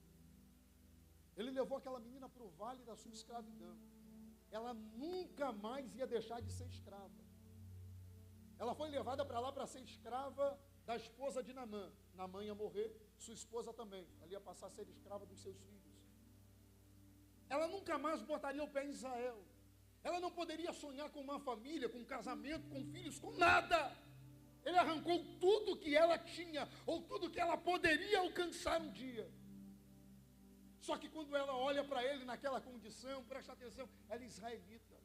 ele levou aquela menina para o vale da sua escravidão. Ela nunca mais ia deixar de ser escrava. Ela foi levada para lá para ser escrava da esposa de Naamã. Naamã ia morrer, sua esposa também. Ela ia passar a ser escrava dos seus filhos. Ela nunca mais botaria o pé em Israel. Ela não poderia sonhar com uma família, com um casamento, com filhos, com nada. Ele arrancou tudo que ela tinha, ou tudo que ela poderia alcançar um dia. Só que quando ela olha para ele naquela condição, presta atenção, ela é israelita,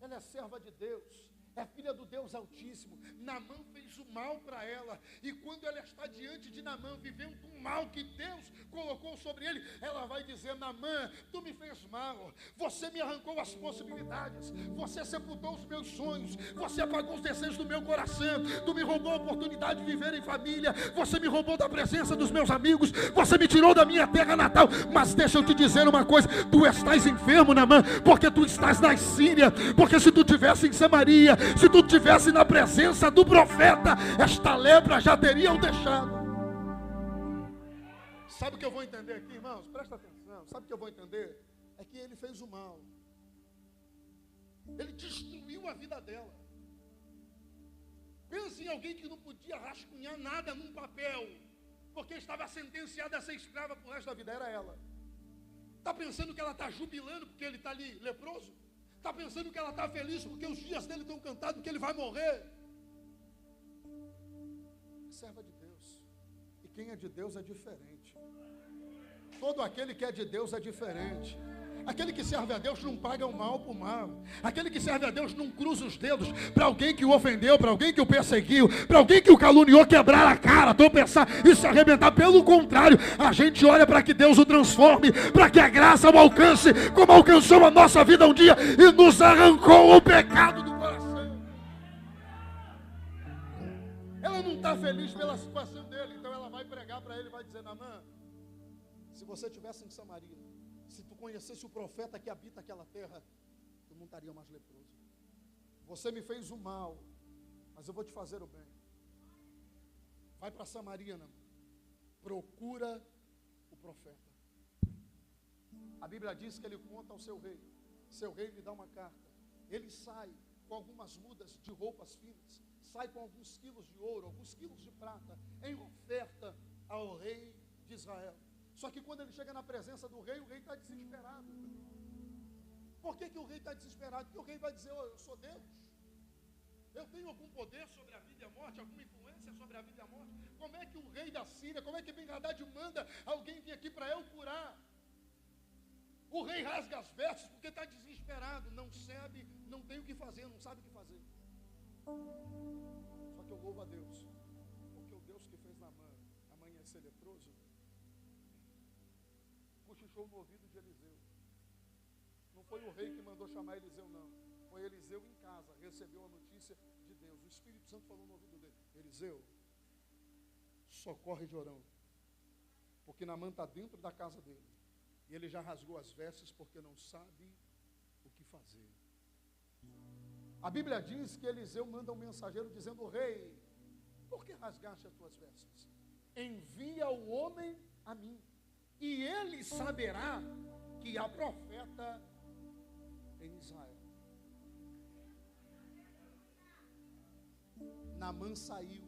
ela é serva de Deus, é filha do Deus Altíssimo. Naamã fez o mal para ela, e quando ela está diante de Naamã, vivendo um mal que Deus colocou sobre ele, ela vai dizer: Naamã, tu me fez mal, você me arrancou as possibilidades, você sepultou os meus sonhos, você apagou os desejos do meu coração, tu me roubou a oportunidade de viver em família, você me roubou da presença dos meus amigos, você me tirou da minha terra natal. Mas deixa eu te dizer uma coisa, tu estás enfermo, Naamã, porque tu estás na Síria, porque se tu estivesse em Samaria, se tu estivesse na presença do profeta, esta lepra já teriam deixado. Sabe o que eu vou entender aqui, irmãos? Presta atenção. Sabe o que eu vou entender? É que ele fez o mal. Ele destruiu a vida dela. Pensa em alguém que não podia rascunhar nada num papel, porque estava sentenciada a ser escrava pro resto da vida. Era ela. Está pensando que ela está jubilando porque ele está ali leproso? Está pensando que ela está feliz porque os dias dele estão cantados, porque ele vai morrer? Serva de Deus. E quem é de Deus é diferente. Todo aquele que é de Deus é diferente. Aquele que serve a Deus não paga o mal por mal. Aquele que serve a Deus não cruza os dedos para alguém que o ofendeu, para alguém que o perseguiu, para alguém que o caluniou, quebrar a cara, tropeçar e se arrebentar. Pelo contrário, a gente olha para que Deus o transforme, para que a graça o alcance, como alcançou a nossa vida um dia e nos arrancou o pecado do coração. Ela não está feliz pela situação dele, então ela vai pregar para ele, vai dizer: Naamã, se você estivesse em Samaria, se tu conhecesse o profeta que habita aquela terra, tu não estaria mais leproso. Você me fez o mal, mas eu vou te fazer o bem. Vai para Samaria, Naamã. Procura o profeta. A Bíblia diz que ele conta ao seu rei. Seu rei lhe dá uma carta. Ele sai com algumas mudas de roupas finas, sai com alguns quilos de ouro, alguns quilos de prata, em oferta ao rei de Israel. Só que quando ele chega na presença do rei, o rei está desesperado. Por que o rei está desesperado? Porque o rei vai dizer: oh, eu sou Deus. Eu tenho algum poder sobre a vida e a morte, alguma influência sobre a vida e a morte? Como é que o rei da Síria, como é que Ben-Hadad manda alguém vir aqui para eu curar? O rei rasga as vestes porque está desesperado, não sabe, não tem o que fazer, não sabe o que fazer. Só que eu louvo a Deus, porque o Deus que fez Naamã amanhecer leproso, cochichou no ouvido de Eliseu. Não foi o rei que mandou chamar Eliseu, não. Foi Eliseu em casa, recebeu a notícia de Deus. O Espírito Santo falou no ouvido dele: Eliseu, socorre Jorão, porque Naamã está dentro da casa dele. E ele já rasgou as vestes porque não sabe o que fazer. A Bíblia diz que Eliseu manda um mensageiro dizendo: rei, por que rasgaste as tuas vestes? Envia o homem a mim, e ele saberá que há profeta em Israel. Naamã saiu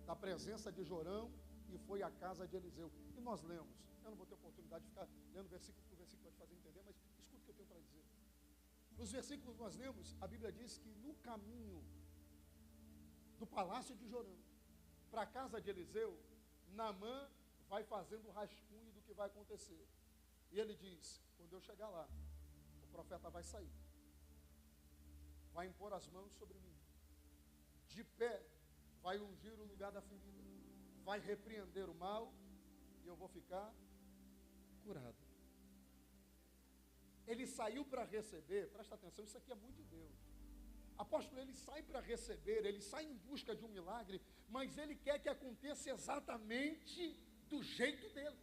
da presença de Jorão e foi à casa de Eliseu. E nós lemos, eu não vou ter oportunidade de ficar lendo versículo por versículo para te fazer entender, mas escuta o que eu tenho para dizer. Nos versículos que nós lemos, a Bíblia diz que no caminho do palácio de Jorão para a casa de Eliseu, Naamã vai fazendo o rascunho do que vai acontecer. E ele diz: quando eu chegar lá, o profeta vai sair, vai impor as mãos sobre mim, de pé vai ungir o lugar da ferida, vai repreender o mal e eu vou ficar curado. Ele saiu para receber, presta atenção, isso aqui é muito de Deus. Apóstolo, ele sai para receber, ele sai em busca de um milagre, mas ele quer que aconteça exatamente do jeito dele.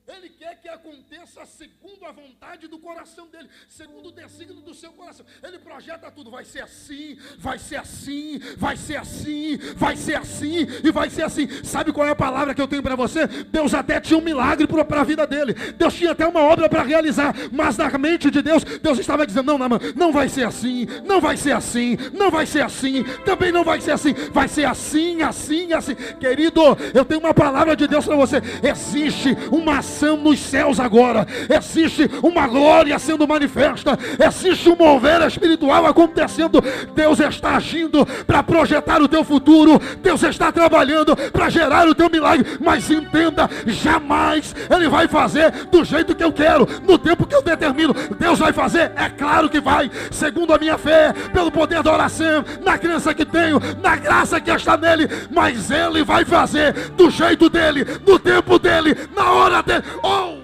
Ele quer que aconteça segundo a vontade do coração dele, segundo o desígnio do seu coração. Ele projeta tudo: vai ser assim, vai ser assim, vai ser assim, vai ser assim e vai ser assim. Sabe qual é a palavra que eu tenho para você? Deus até tinha um milagre para a vida dele, Deus tinha até uma obra para realizar, mas na mente de Deus, Deus estava dizendo: não, Naamã, não vai ser assim, não vai ser assim, não vai ser assim, também não vai ser assim, vai ser assim, assim, assim. Querido, eu tenho uma palavra de Deus para você. Existe uma ação nos céus agora, existe uma glória sendo manifesta, existe um mover espiritual acontecendo. Deus está agindo para projetar o teu futuro, Deus está trabalhando para gerar o teu milagre, mas entenda, jamais Ele vai fazer do jeito que eu quero, no tempo que eu determino. Deus vai fazer, é claro que vai, segundo a minha fé, pelo poder da oração, na crença que tenho, na graça que está nele, mas Ele vai fazer do jeito dele, no tempo dele, na hora dele. Oh!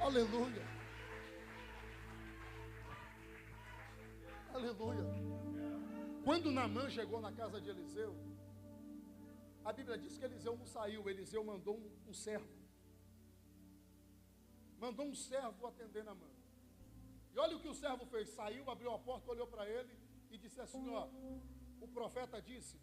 Aleluia. Aleluia. Aleluia. Quando Naamã chegou na casa de Eliseu, a Bíblia diz que Eliseu não saiu. Eliseu mandou um servo. Mandou um servo atender Naamã. E olha o que o servo fez. Saiu, abriu a porta, olhou para ele e disse assim: ó, o profeta disse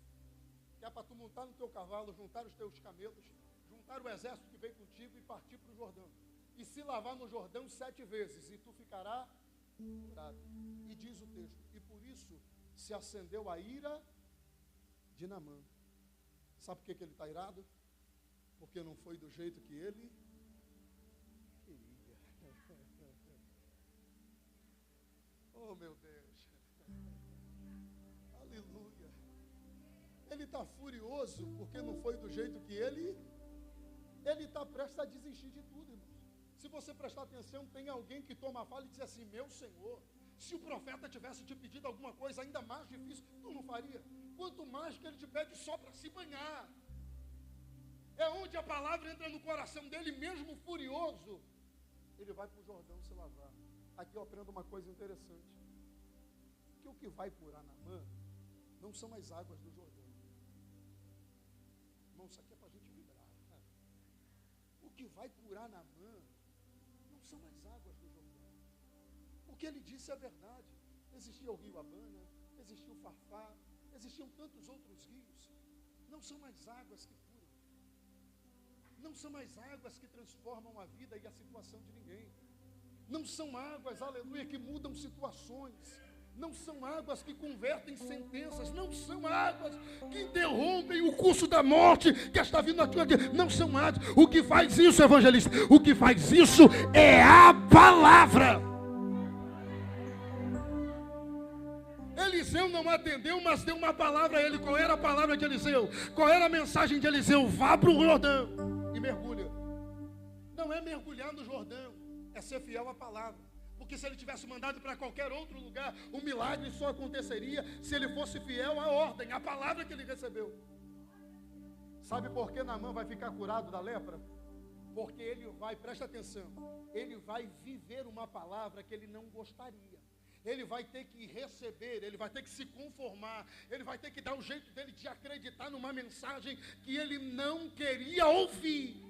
que é para tu montar no teu cavalo, juntar os teus camelos, juntar o exército que veio contigo e partir para o Jordão. E se lavar no Jordão 7 vezes, e tu ficará curado. E diz o texto: e por isso se acendeu a ira de Naamã. Sabe por que ele está irado? Porque não foi do jeito que ele queria. Oh, meu Deus. Aleluia. Ele está furioso porque não foi do jeito que ele está prestes a desistir de tudo, irmãos. Se você prestar atenção, tem alguém que toma a fala e diz assim: meu Senhor, se o profeta tivesse te pedido alguma coisa ainda mais difícil, tu não faria. Quanto mais que ele te pede só para se banhar. É onde a palavra entra no coração dele, mesmo furioso, ele vai para o Jordão se lavar. Aqui eu aprendo uma coisa interessante. Que o que vai curar Naamã não são as águas do Jordão. Irmão, isso aqui é para a gente vibrar. Né? O que vai curar Naamã não são as águas do Jordão. O que ele disse é verdade. Existia o rio Abana, existia o Farfá, existiam tantos outros rios. Não são as águas que curam. Não são as águas que transformam a vida e a situação de ninguém. Não são águas, aleluia, que mudam situações. Não são águas que convertem sentenças. Não são águas que interrompem o curso da morte que está vindo à tua vida. Não são águas. O que faz isso, evangelista? O que faz isso é a palavra. Eliseu não atendeu, mas deu uma palavra a ele. Qual era a palavra de Eliseu? Qual era a mensagem de Eliseu? Vá para o Jordão e mergulha. Não é mergulhar no Jordão, é ser fiel à palavra. Porque se ele tivesse mandado para qualquer outro lugar, o milagre só aconteceria se ele fosse fiel à ordem, à palavra que ele recebeu. Sabe por que Naamã vai ficar curado da lepra? Porque ele vai, presta atenção, ele vai viver uma palavra que ele não gostaria. Ele vai ter que receber, ele vai ter que se conformar, ele vai ter que dar um jeito dele de acreditar numa mensagem que ele não queria ouvir.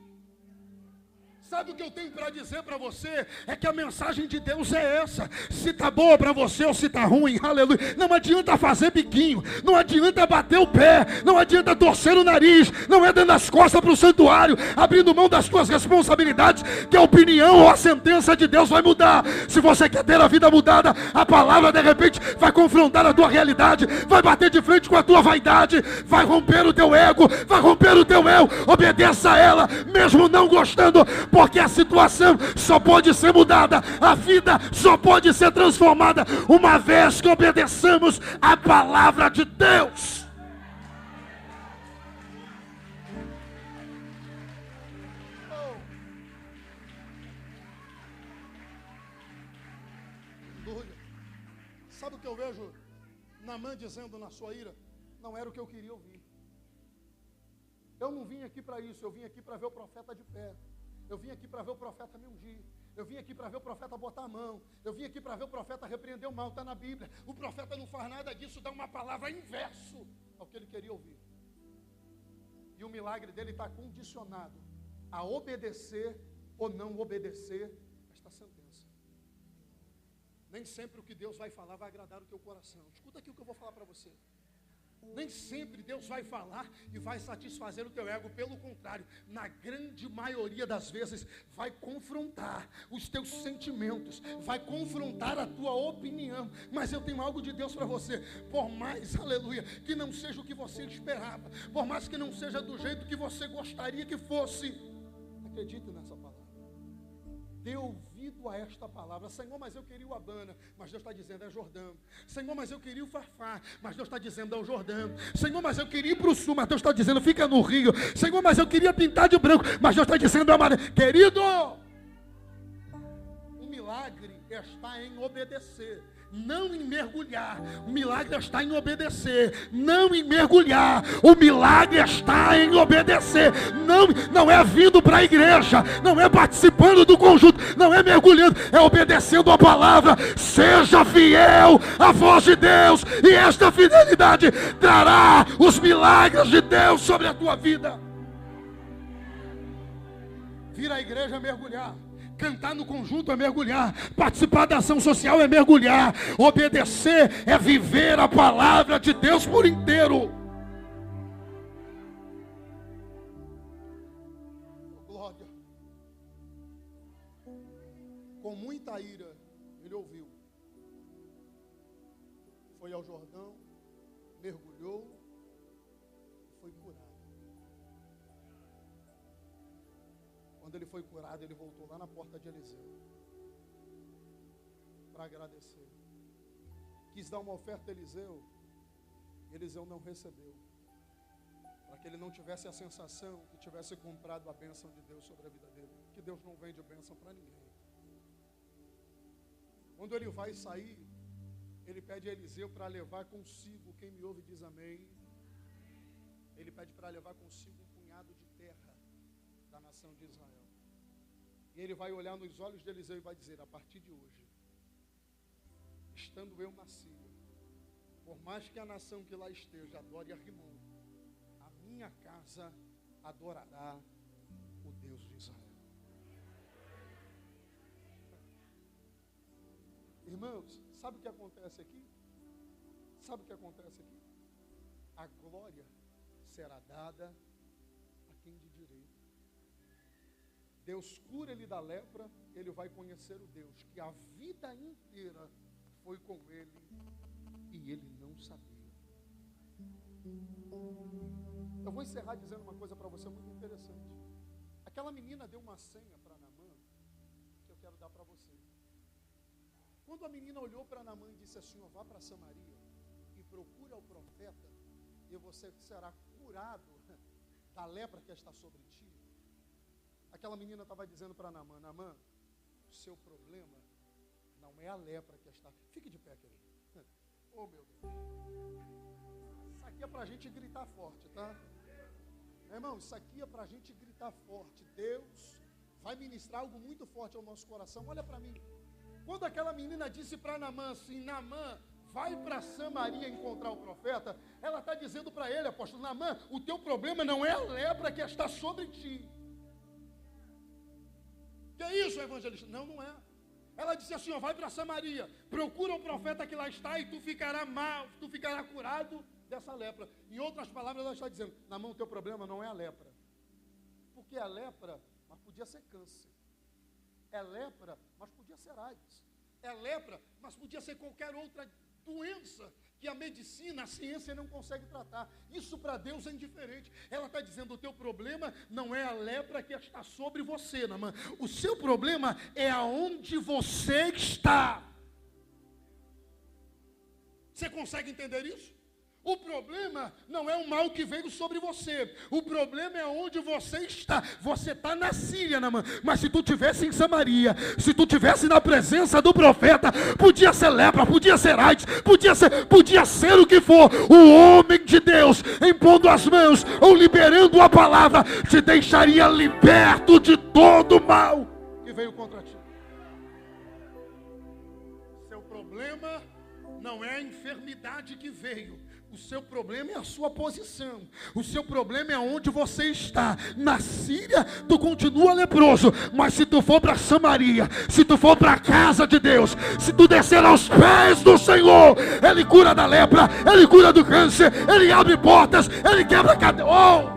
Sabe o que eu tenho para dizer para você? É que a mensagem de Deus é essa. Se está boa para você ou se está ruim, aleluia. Não adianta fazer biquinho, não adianta bater o pé, não adianta torcer o nariz, não é dando as costas para o santuário, abrindo mão das suas responsabilidades, que a opinião ou a sentença de Deus vai mudar. Se você quer ter a vida mudada, a palavra de repente vai confrontar a tua realidade, vai bater de frente com a tua vaidade, vai romper o teu ego, vai romper o teu eu. Obedeça a ela, mesmo não gostando, porque a situação só pode ser mudada, a vida só pode ser transformada uma vez que obedeçamos a palavra de Deus. Sabe o que eu vejo Naamã dizendo na sua ira? Não era o que eu queria ouvir. Eu não vim aqui para isso, eu vim aqui para ver o profeta de pé. Eu vim aqui para ver o profeta me ungir. Eu vim aqui para ver o profeta botar a mão. Eu vim aqui para ver o profeta repreender o mal. Está na Bíblia. O profeta não faz nada disso, dá uma palavra inverso ao que ele queria ouvir. E o milagre dele está condicionado a obedecer ou não obedecer esta sentença. Nem sempre o que Deus vai falar vai agradar o teu coração. Escuta aqui o que eu vou falar para você. Nem sempre Deus vai falar e vai satisfazer o teu ego. Pelo contrário, na grande maioria das vezes vai confrontar os teus sentimentos, vai confrontar a tua opinião. Mas eu tenho algo de Deus para você. Por mais, aleluia, que não seja o que você esperava, por mais que não seja do jeito que você gostaria que fosse, acredite nessa palavra. Dê ouvido a esta palavra. Senhor, mas eu queria o Abana, mas Deus está dizendo é Jordão. Senhor, mas eu queria o Farfá, mas Deus está dizendo é o Jordão. Senhor, mas eu queria ir para o sul, mas Deus está dizendo fica no rio. Senhor, mas eu queria pintar de branco, mas Deus está dizendo é amarelo. Querido, o milagre está em obedecer, não em mergulhar. O milagre está em obedecer, não em mergulhar. O milagre está em obedecer. Não é vindo para a igreja, não é participando do conjunto, não é mergulhando, é obedecendo a palavra. Seja fiel à voz de Deus, e esta fidelidade trará os milagres de Deus sobre a tua vida. Vir à igreja mergulhar, cantar no conjunto é mergulhar, participar da ação social é mergulhar, obedecer é viver a palavra de Deus por inteiro. Glória. Com muita ira ele ouviu, foi ao Jordão, mergulhou, foi curado. Quando ele foi curado, ele voltou lá na porta de Eliseu para agradecer. Quis dar uma oferta a Eliseu, e Eliseu não recebeu, para que ele não tivesse a sensação que tivesse comprado a bênção de Deus sobre a vida dele, que Deus não vende bênção para ninguém. Quando ele vai sair, ele pede a Eliseu para levar consigo, quem me ouve diz amém, ele pede para levar consigo um punhado de terra da nação de Israel. E ele vai olhar nos olhos de Eliseu e vai dizer, a partir de hoje, estando eu na Síria, por mais que a nação que lá esteja adore a Rimon, a minha casa adorará o Deus de Israel. Irmãos, sabe o que acontece aqui? Sabe o que acontece aqui? A glória será dada a quem de direito. Deus cura ele da lepra, ele vai conhecer o Deus que a vida inteira foi com ele e ele não sabia. Eu vou encerrar dizendo uma coisa para você muito interessante. Aquela menina deu uma senha para Naamã que eu quero dar para você. Quando a menina olhou para Naamã e disse assim: vá para Samaria e procura o profeta e você será curado da lepra que está sobre ti. Aquela menina estava dizendo para Naamã: Naamã, o seu problema não é a lepra que está... Fique de pé, querido. Oh, meu Deus. Isso aqui é para a gente gritar forte, tá? Irmão, isso aqui é para a gente gritar forte. Deus vai ministrar algo muito forte ao nosso coração. Olha para mim. Quando aquela menina disse para Naamã assim: Naamã, vai para Samaria encontrar o profeta, ela está dizendo para ele, apóstolo: Naamã, o teu problema não é a lepra que está sobre ti. Que é isso, evangelista? Não, não é. Ela disse assim: vai para Samaria, procura o profeta que lá está e tu ficará curado dessa lepra. Em outras palavras, ela está dizendo: Naamã, o teu problema não é a lepra. Porque a lepra, mas podia ser câncer. É lepra, mas podia ser AIDS. É lepra, mas podia ser qualquer outra doença que a medicina, a ciência não consegue tratar. Isso para Deus é indiferente. Ela está dizendo: o teu problema não é a lepra que está sobre você, Naamã. O seu problema é aonde você está. Você consegue entender isso? O problema não é o mal que veio sobre você. O problema é onde você está. Você está na Síria, Naamã. Mas se tu estivesse em Samaria, se tu estivesse na presença do profeta, podia ser lepra, podia ser AIDS, podia ser o que for. O homem de Deus, impondo as mãos ou liberando a palavra, te deixaria liberto de todo o mal que veio contra ti. Seu problema não é a enfermidade que veio. O seu problema é a sua posição. O seu problema é onde você está. Na Síria, tu continua leproso. Mas se tu for para Samaria, se tu for para a casa de Deus, se tu descer aos pés do Senhor, Ele cura da lepra, Ele cura do câncer, Ele abre portas, Ele quebra cadeia. Oh!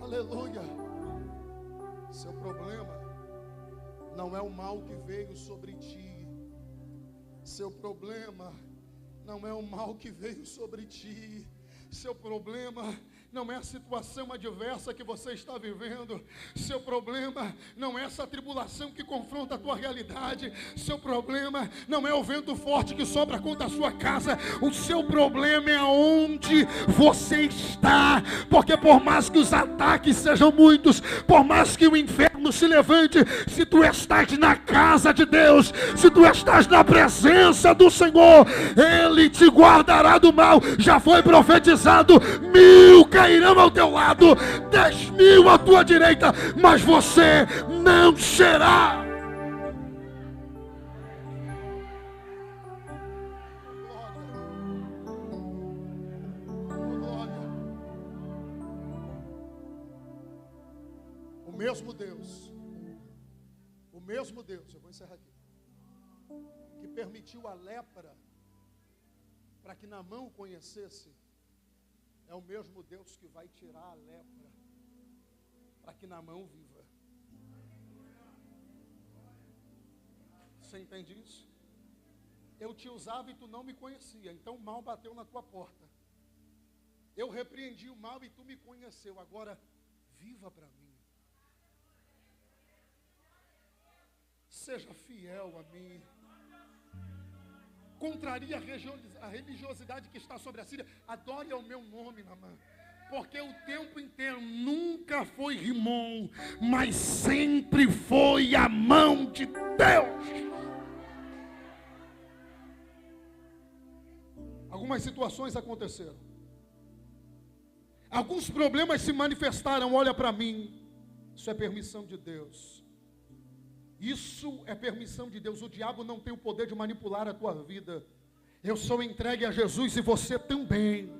Aleluia. Seu problema não é o mal que veio sobre ti. Seu problema não é o mal que veio sobre ti. Seu problema não é a situação adversa que você está vivendo. Seu problema não é essa tribulação que confronta a tua realidade. Seu problema não é o vento forte que sopra contra a sua casa. O seu problema é onde você está. Porque por mais que os ataques sejam muitos, por mais que o inferno se levante, se tu estás na casa de Deus, se tu estás na presença do Senhor, Ele te guardará do mal. Já foi profetizado: 1000 cairão ao teu lado, 10.000 à tua direita, mas você não será. O mesmo Deus, eu vou encerrar aqui, que permitiu a lepra para que Naamã o conhecesse, é o mesmo Deus que vai tirar a lepra para que Naamã viva. Você entende isso? Eu te usava e tu não me conhecia, então o mal bateu na tua porta. Eu repreendi o mal e tu me conheceu. Agora, viva para mim. Seja fiel a mim. Contraria a religiosidade que está sobre a Síria. Adore ao meu nome, Naamã. Porque o tempo inteiro nunca foi Rimon, mas sempre foi a mão de Deus. Algumas situações aconteceram. Alguns problemas se manifestaram. Olha para mim. Isso é permissão de Deus. Isso é permissão de Deus. O diabo não tem o poder de manipular a tua vida. Eu sou entregue a Jesus e você também.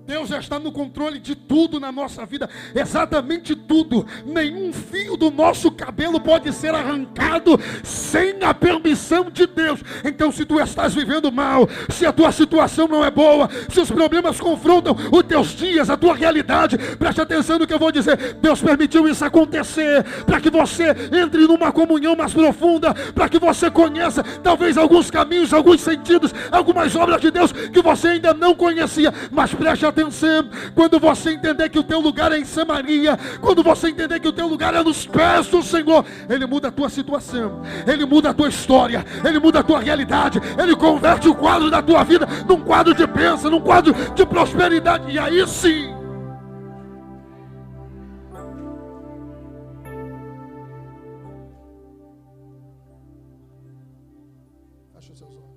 Deus já está no controle de tudo na nossa vida, exatamente tudo. Nenhum fio do nosso cabelo pode ser arrancado sem a permissão de Deus. Então, se tu estás vivendo mal, se a tua situação não é boa, se os problemas confrontam os teus dias, a tua realidade, preste atenção no que eu vou dizer. Deus permitiu isso acontecer para que você entre numa comunhão mais profunda, para que você conheça talvez alguns caminhos, alguns sentidos, algumas obras de Deus que você ainda não conhecia. Mas preste atenção, quando você entender que o teu lugar é em Samaria, quando você entender que o teu lugar é nos pés do Senhor, Ele muda a tua situação, Ele muda a tua história, Ele muda a tua realidade, Ele converte o quadro da tua vida num quadro de bênção, num quadro de prosperidade. E aí sim, fecha os seus olhos.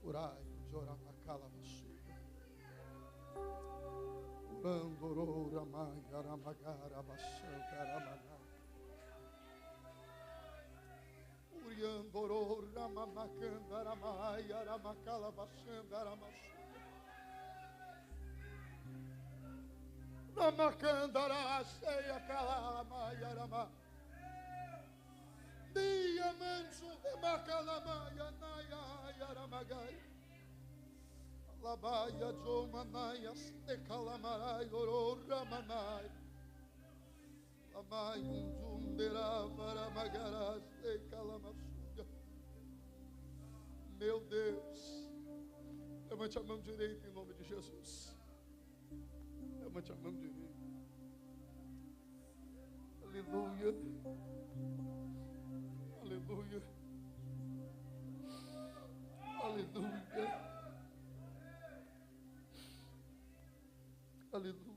Urai, Jorapacala, Massuca. Urandoro, Ramai, Aramagara, Bassão, Caramana. Uriandoro, Ramamacanda, Ramai, Aramacala, Bassão, Aramassuca. Ramacandara, Seia, Calamai, Aramai. Dia manso de Macalamaya, Naya, Yaramagai. Labaia, Jomanaya, Stecalamarai, Orora, Manai. Lamai, Zundera, Varamagara, Stecalamassuga. Meu Deus, levante a mão direita em nome de Jesus. Levante a mão direita. Aleluia. Aleluia. Aleluia. Aleluia.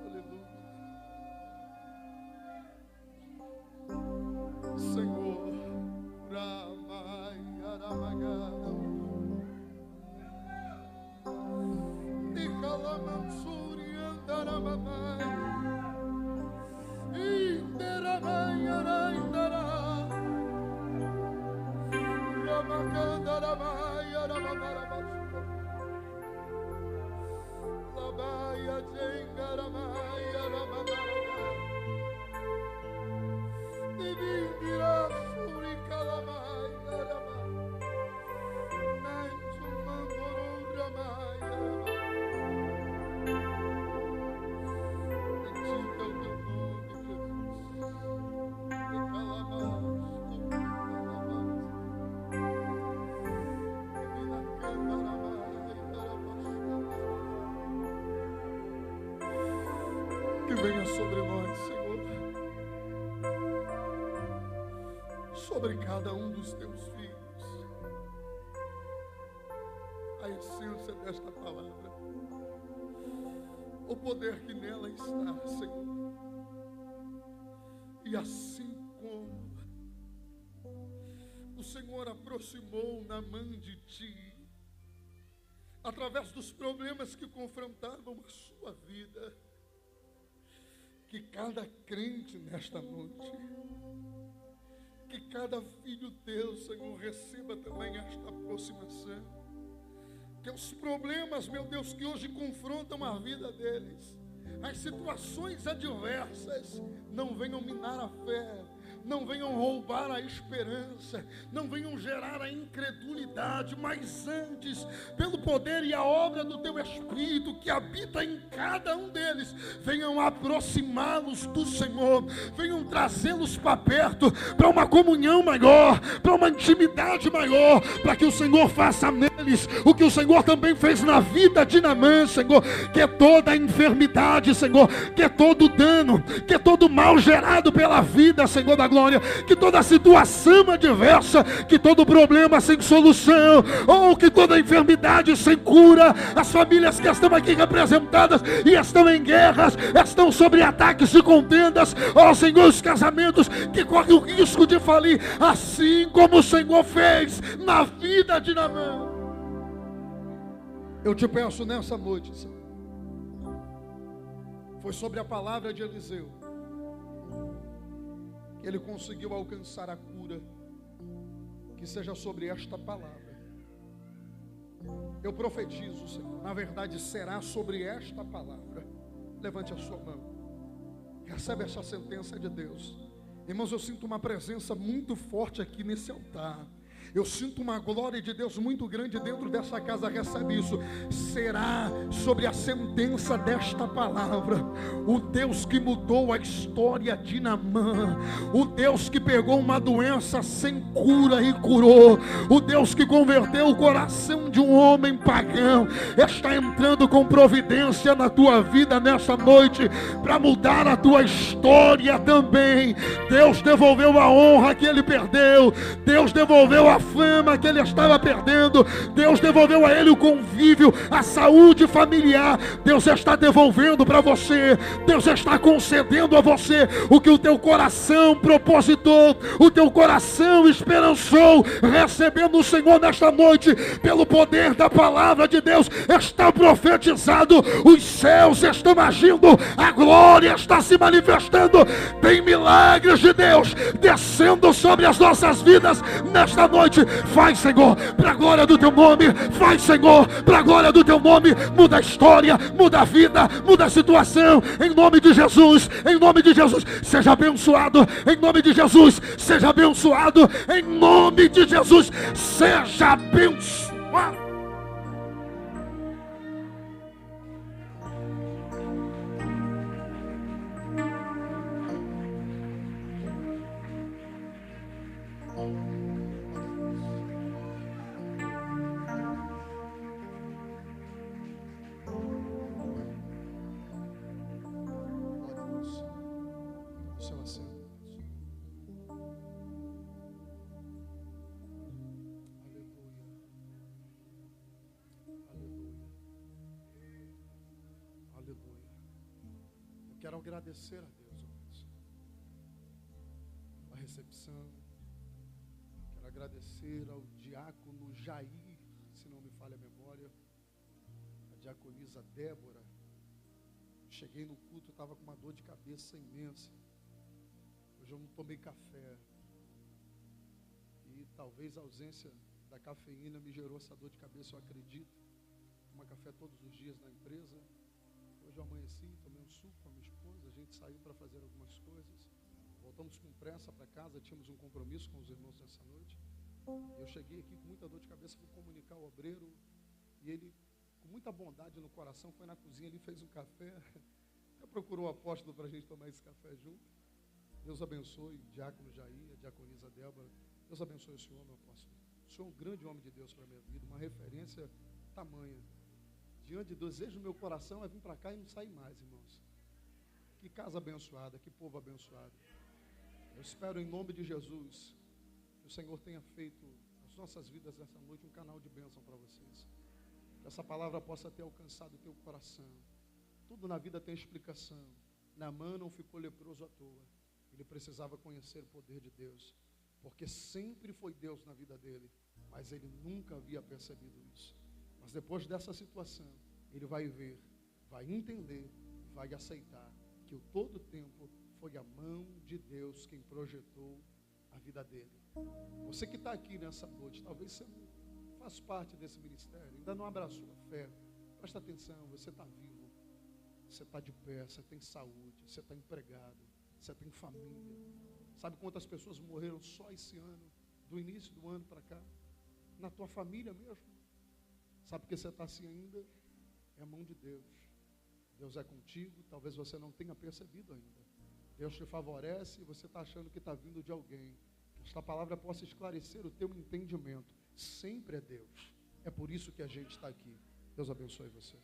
Aleluia. Senhor, Ramai, Aramagara, Nicalamansuri, Andaramamai. Que venha sobre nós, Senhor, sobre cada um dos teus filhos, a essência desta palavra, o poder que nela está, Senhor. E assim como o Senhor aproximou Naamã de ti, através dos problemas que confrontavam a sua vida, que cada crente nesta noite, que cada filho teu, Senhor, receba também esta aproximação, que os problemas, meu Deus, que hoje confrontam a vida deles, as situações adversas, não venham minar a fé, não venham roubar a esperança, não venham gerar a incredulidade, mas antes, pelo poder e a obra do teu Espírito que habita em cada um deles, venham aproximá-los do Senhor, venham trazê-los para perto, para uma comunhão maior, para uma intimidade maior, para que o Senhor faça neles o que o Senhor também fez na vida de Naamã, Senhor, que é toda a enfermidade, Senhor, que é todo dano, que é todo mal gerado pela vida, Senhor da glória, que toda situação adversa, que todo problema sem solução, ou que toda enfermidade sem cura, as famílias que estão aqui representadas e estão em guerras, estão sobre ataques e contendas, ó Senhor, os casamentos que correm o risco de falir, assim como o Senhor fez na vida de Naamã. Eu te peço nessa noite, Senhor, foi sobre a palavra de Eliseu que ele conseguiu alcançar a cura, que seja sobre esta palavra. Eu profetizo, Senhor, na verdade será sobre esta palavra. Levante a sua mão, recebe essa sentença de Deus. Irmãos, eu sinto uma presença muito forte aqui nesse altar. Eu sinto uma glória de Deus muito grande dentro dessa casa. Recebe isso. Será sobre a sentença desta palavra. O Deus que mudou a história de Naamã, o Deus que pegou uma doença sem cura e curou, o Deus que converteu o coração de um homem pagão, está entrando com providência na tua vida nessa noite, para mudar a tua história também. Deus devolveu a honra que ele perdeu. Deus devolveu a fama que ele estava perdendo. Deus devolveu a ele o convívio, a saúde familiar. Deus está devolvendo para você. Deus está concedendo a você o que o teu coração propositou, o teu coração esperançou. Recebendo o Senhor nesta noite, pelo poder da palavra de Deus, está profetizado. Os céus estão agindo, a glória está se manifestando. Tem milagres de Deus descendo sobre as nossas vidas nesta noite. Faz, Senhor, para a glória do teu nome. Faz, Senhor, para a glória do teu nome. Muda a história, muda a vida, muda a situação, em nome de Jesus. Em nome de Jesus, seja abençoado. Em nome de Jesus, seja abençoado. Em nome de Jesus, seja abençoado. Quero agradecer a Deus, irmãos, pela recepção. Quero agradecer ao diácono Jair, se não me falha a memória, a diaconisa Débora. Cheguei no culto, estava com uma dor de cabeça imensa. Hoje eu não tomei café. E talvez a ausência da cafeína me gerou essa dor de cabeça, eu acredito. Tomo café todos os dias na empresa. Hoje eu amanheci, tomei um suco com a minha esposa, a gente saiu para fazer algumas coisas. Voltamos com pressa para casa, tínhamos um compromisso com os irmãos nessa noite. Eu cheguei aqui com muita dor de cabeça para comunicar ao obreiro, e ele, com muita bondade no coração, foi na cozinha, ele fez um café, até procurou o apóstolo para a gente tomar esse café junto. Deus abençoe o diácono Jair, a diaconisa Débora. Deus abençoe o senhor, meu apóstolo. O senhor é um grande homem de Deus para a minha vida, uma referência tamanha. Diante de Deus, desejo no meu coração é vir para cá e não sair mais, irmãos. Que casa abençoada, que povo abençoado. Eu espero em nome de Jesus que o Senhor tenha feito as nossas vidas nessa noite um canal de bênção para vocês. Que essa palavra possa ter alcançado o teu coração. Tudo na vida tem explicação. Naamã não ficou leproso à toa. Ele precisava conhecer o poder de Deus, porque sempre foi Deus na vida dele, mas ele nunca havia percebido isso. Mas depois dessa situação, ele vai ver, vai entender, vai aceitar que o todo tempo foi a mão de Deus quem projetou a vida dele. Você que está aqui nessa noite, talvez você não faz parte desse ministério, ainda não abraçou a fé. Presta atenção, você está vivo, você está de pé, você tem saúde, você está empregado, você tem família. Sabe quantas pessoas morreram só esse ano, do início do ano para cá? Na tua família mesmo. Sabe por que você está assim ainda? É a mão de Deus. Deus é contigo, talvez você não tenha percebido ainda. Deus te favorece e você está achando que está vindo de alguém. Que esta palavra possa esclarecer o teu entendimento. Sempre é Deus. É por isso que a gente está aqui. Deus abençoe você.